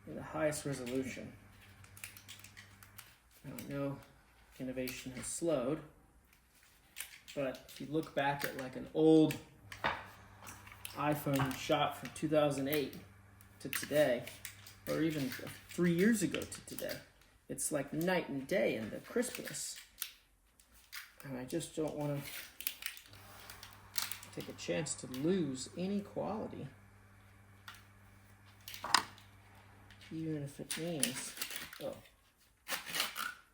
in the highest resolution. Now, I know innovation has slowed, but if you look back at like an old iPhone shot from 2008 to today, or even 3 years ago to today, it's like night and day in the crispness. And I just don't want to take a chance to lose any quality, even if it means, oh,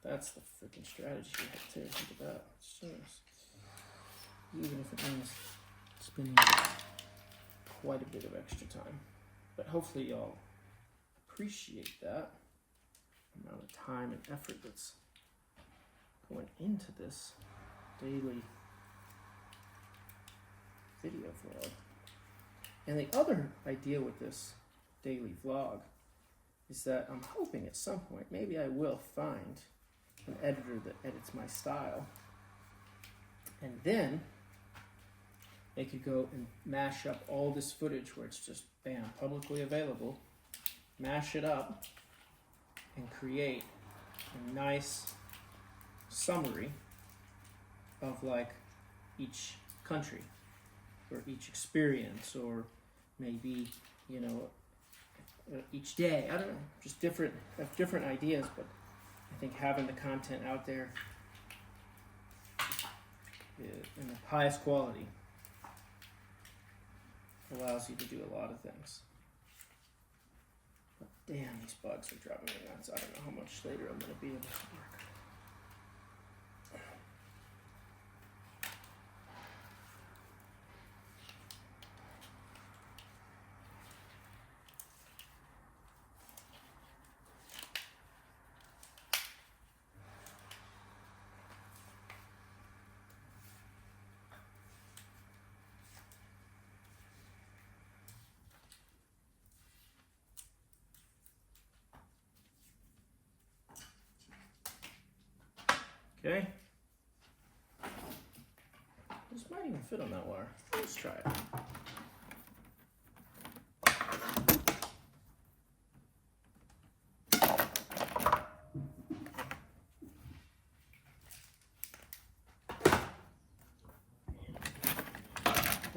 that's the freaking strategy right there. Think of that. Even if it means spending quite a bit of extra time. But hopefully y'all appreciate that amount of time and effort that's going into this daily video vlog. And the other idea with this daily vlog is that I'm hoping at some point, maybe I will find an editor that edits my style. And then they could go and mash up all this footage where it's just, bam, publicly available, mash it up, and create a nice summary of like each country or each experience, or maybe, you know, each day. I don't know, just different ideas, but I think having the content out there in the highest quality allows you to do a lot of things. But damn, these bugs are driving me nuts. I don't know how much later I'm going to be able to work. Okay. This might even fit on that wire. Let's try it.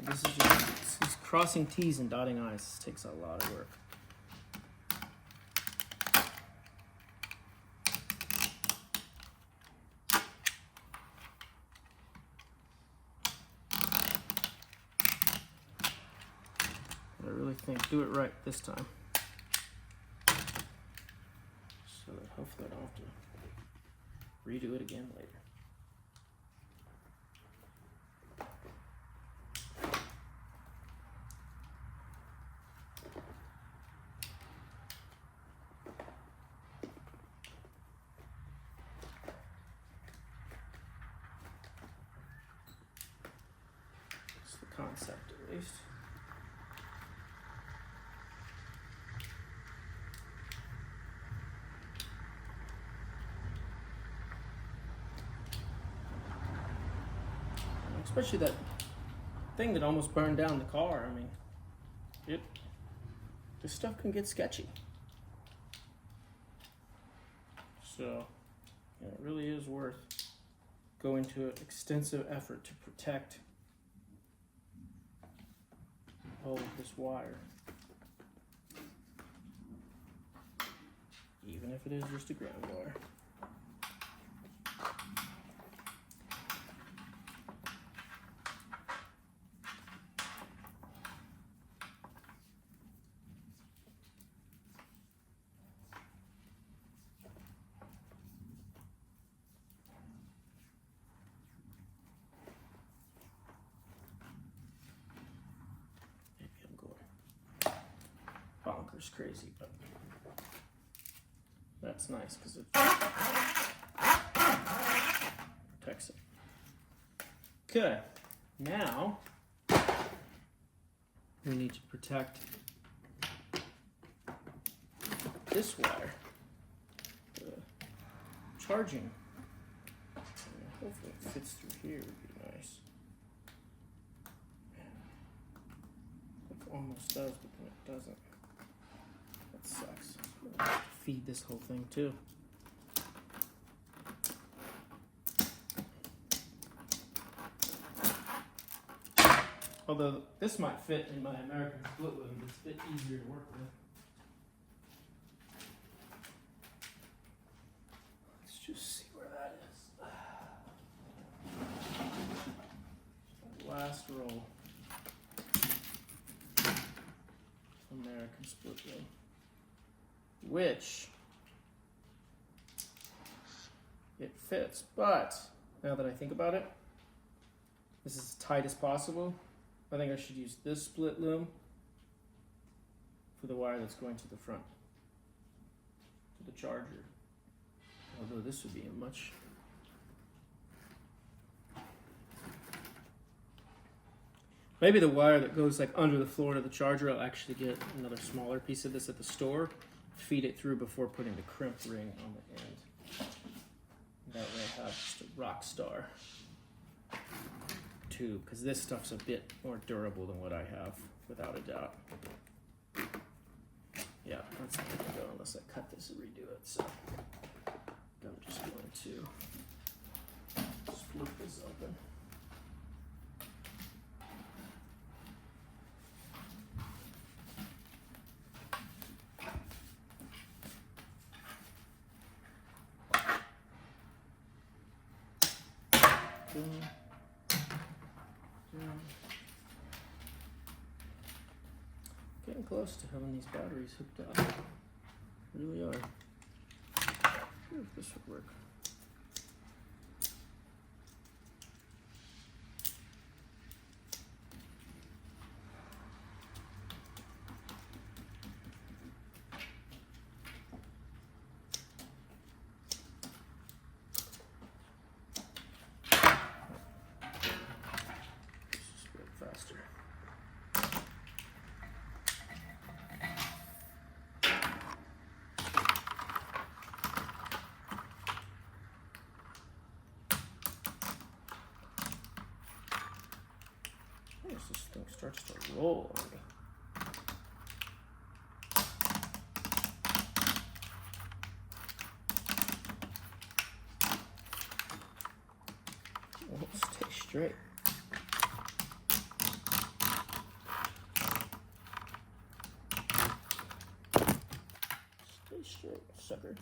This is just, it's crossing T's and dotting I's. This takes a lot of work. I really think do it right this time, so that hopefully I don't have to redo it again later. That's the concept, at least. Especially that thing that almost burned down the car. I mean, this stuff can get sketchy. So, yeah, it really is worth going to an extensive effort to protect all of this wire. Even if it is just a ground wire. Bonkers crazy, but that's nice because it protects it. Okay, now we need to protect this wire, the charging. Hopefully it fits through here would be nice. It almost does, but then it doesn't. That sucks. I'm gonna have to feed this whole thing too. Although this might fit in my American split loom, it's a bit easier to work with. Let's just see where that is. Last roll. American split loom. Which it fits, but now that I think about it, this is as tight as possible. I think I should use this split loom for the wire that's going to the front, to the charger. Although this would be a much Maybe the wire that goes like under the floor to the charger, I'll actually get another smaller piece of this at the store, feed it through before putting the crimp ring on the end. That way I have just a rock star tube, because this stuff's a bit more durable than what I have, without a doubt. Yeah, that's not gonna go unless I cut this and redo it. So I'm just going to split this open. Getting close to having these batteries hooked up. Really are. See if this would work. This thing starts to roll on me. It won't stay straight. Stay straight, sucker.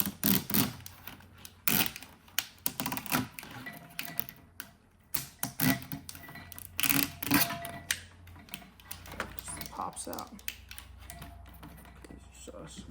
Pops out. Crazy sauce.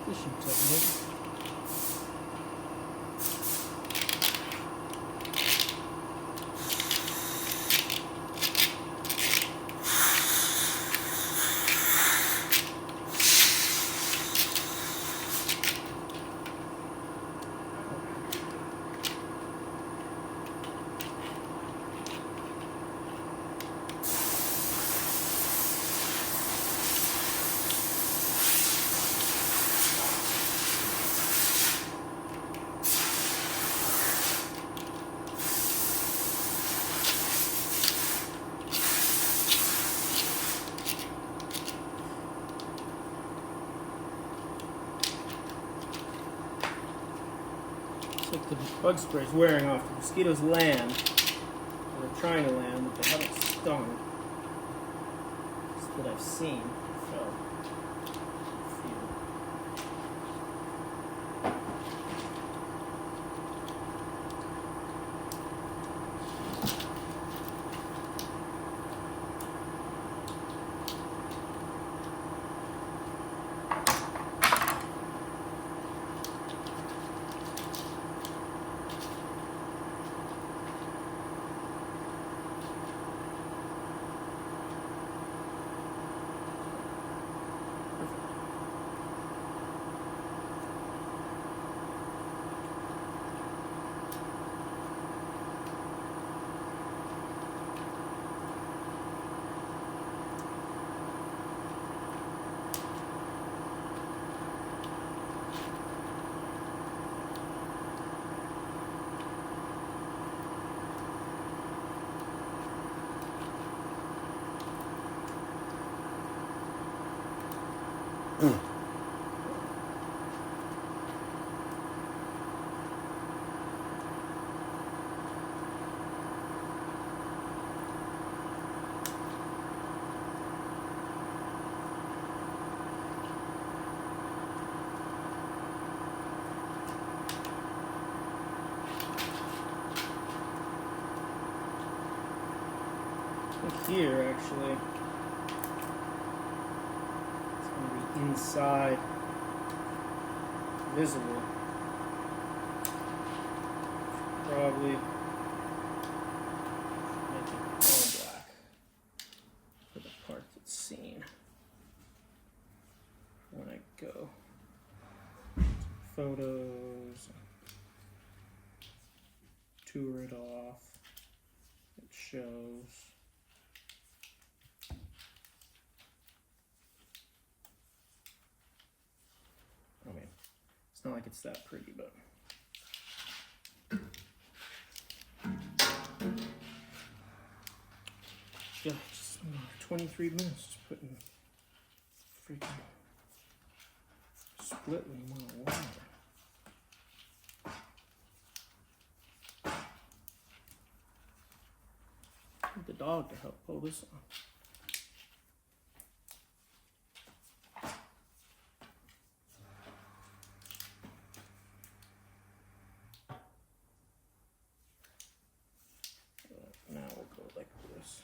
Fishing technique. Like the bug spray is wearing off. The mosquitoes land, or they're trying to land, but they haven't stung. That's what I've seen. So, Here, actually, it's going to be inside, visible. Probably make it all black for the part that's seen. When I go to photos, tour it off, it shows. I mean, it's not like it's that pretty, but yeah, just 23 minutes just putting freaking split when you want to wire. Need the dog to help pull this on. Now we'll go like this.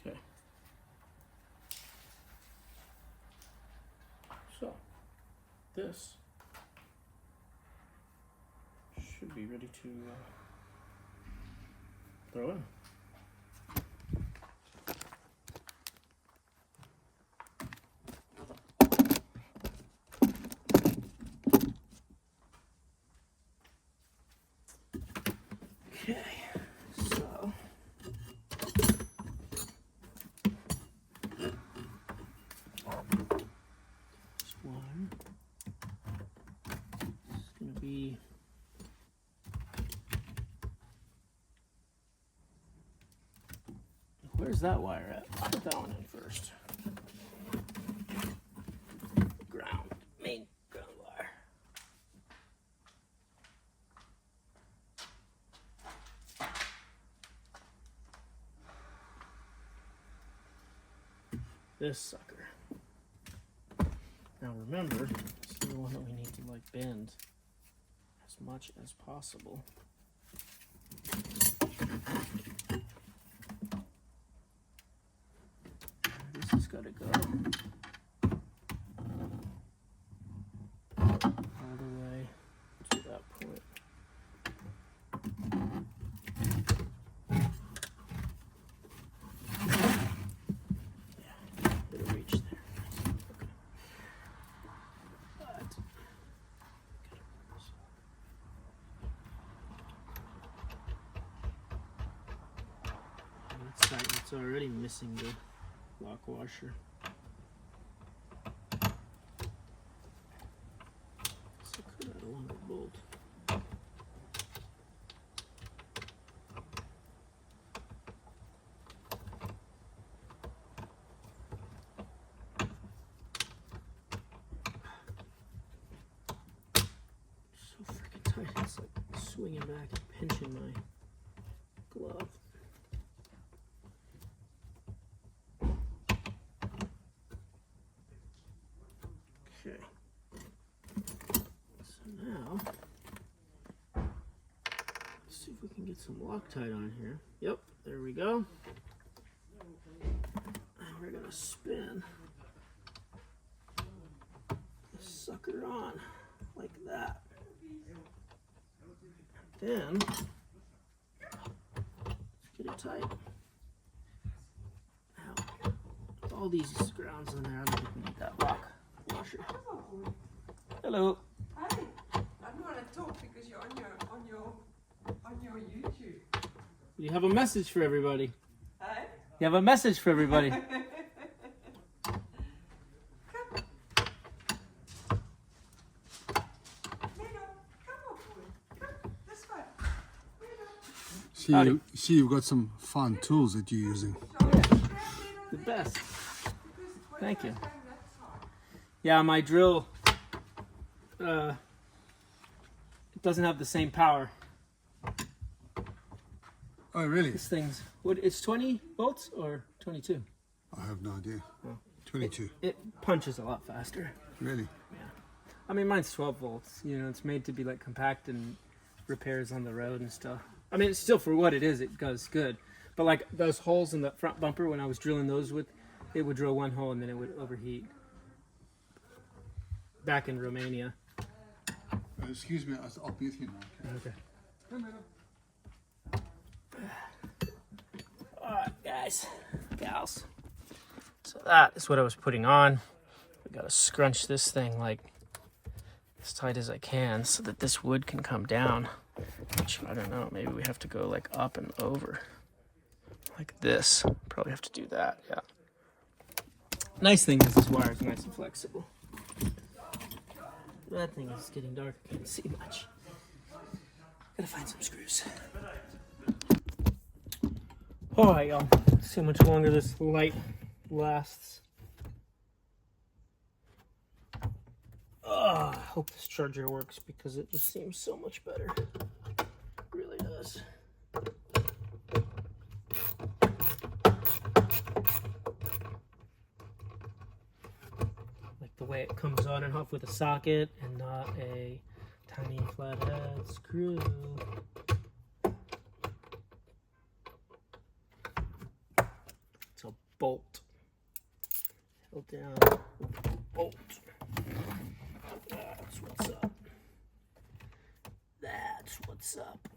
Okay. So, this should be ready to throw in. Okay, so this one is going to be where's that wire at? I'll put that one in first. Ground, main ground wire. This sucker. Now remember, this is the one that we need to like bend as much as possible. This has got to go all the way to that point. Yeah, it'll reach there. Okay. But it's already missing the lock washer. So could add a longer bolt. So freaking tight, it's like swinging back and pinching my glove. get some Loctite on here. Yep, there we go. And we're gonna spin this sucker on like that. Then let's get it tight. Now, with all these grounds in there, I don't think we need that lock washer. Hello. Hi, I don't want to talk because you're on your YouTube. You have a message for everybody. Hey? You have a message for everybody. Come. Lena, come on, boy. Come this way. Lena. See, you've got some fun tools that you're using. The best. Thank you. Yeah, my drill, it doesn't have the same power. Oh, really? This thing's, what, it's 20 volts or 22? I have no idea. 22. It punches a lot faster. Really? I mean, mine's 12 volts. You know, it's made to be like compact and repairs on the road and stuff. I mean, it's still for what it is, it goes good. But like those holes in the front bumper, when I was drilling those with, it would drill one hole and then it would overheat. Back in Romania. Excuse me, I'll be with you now. Okay. Alright, guys, gals. So that is what I was putting on. We gotta scrunch this thing like as tight as I can so that this wood can come down. Which, I don't know, maybe we have to go like up and over. Like this. Probably have to do that, yeah. Nice thing is this wire is nice and flexible. That thing is getting dark, I can't see much. Gotta find some screws. Alright, y'all. Let's see how much longer this light lasts. I hope this charger works because it just seems so much better. It really does. Like the way it comes on and off with a socket and not a tiny flathead screw. It's a bolt. Held down with a bolt. That's what's up. That's what's up.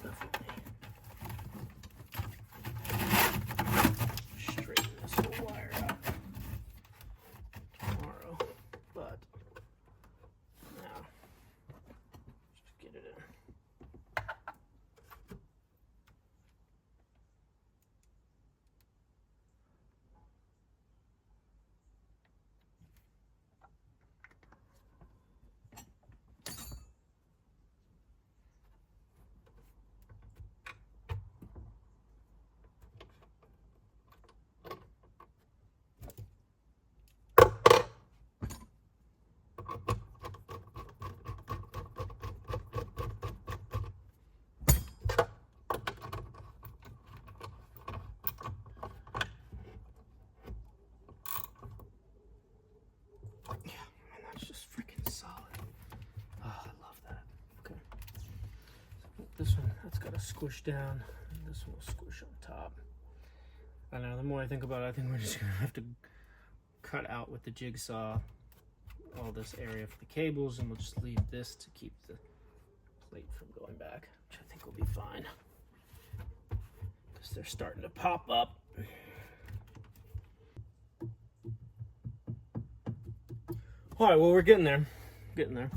Definitely. Straighten this whole wire out tomorrow, but now just get it in. This one, that's got to squish down, and this one will squish on top. I don't know, the more I think about it, I think we're just going to have to cut out with the jigsaw all this area for the cables, and we'll just leave this to keep the plate from going back, which I think will be fine. Because they're starting to pop up. Alright, well, we're getting there. Getting there.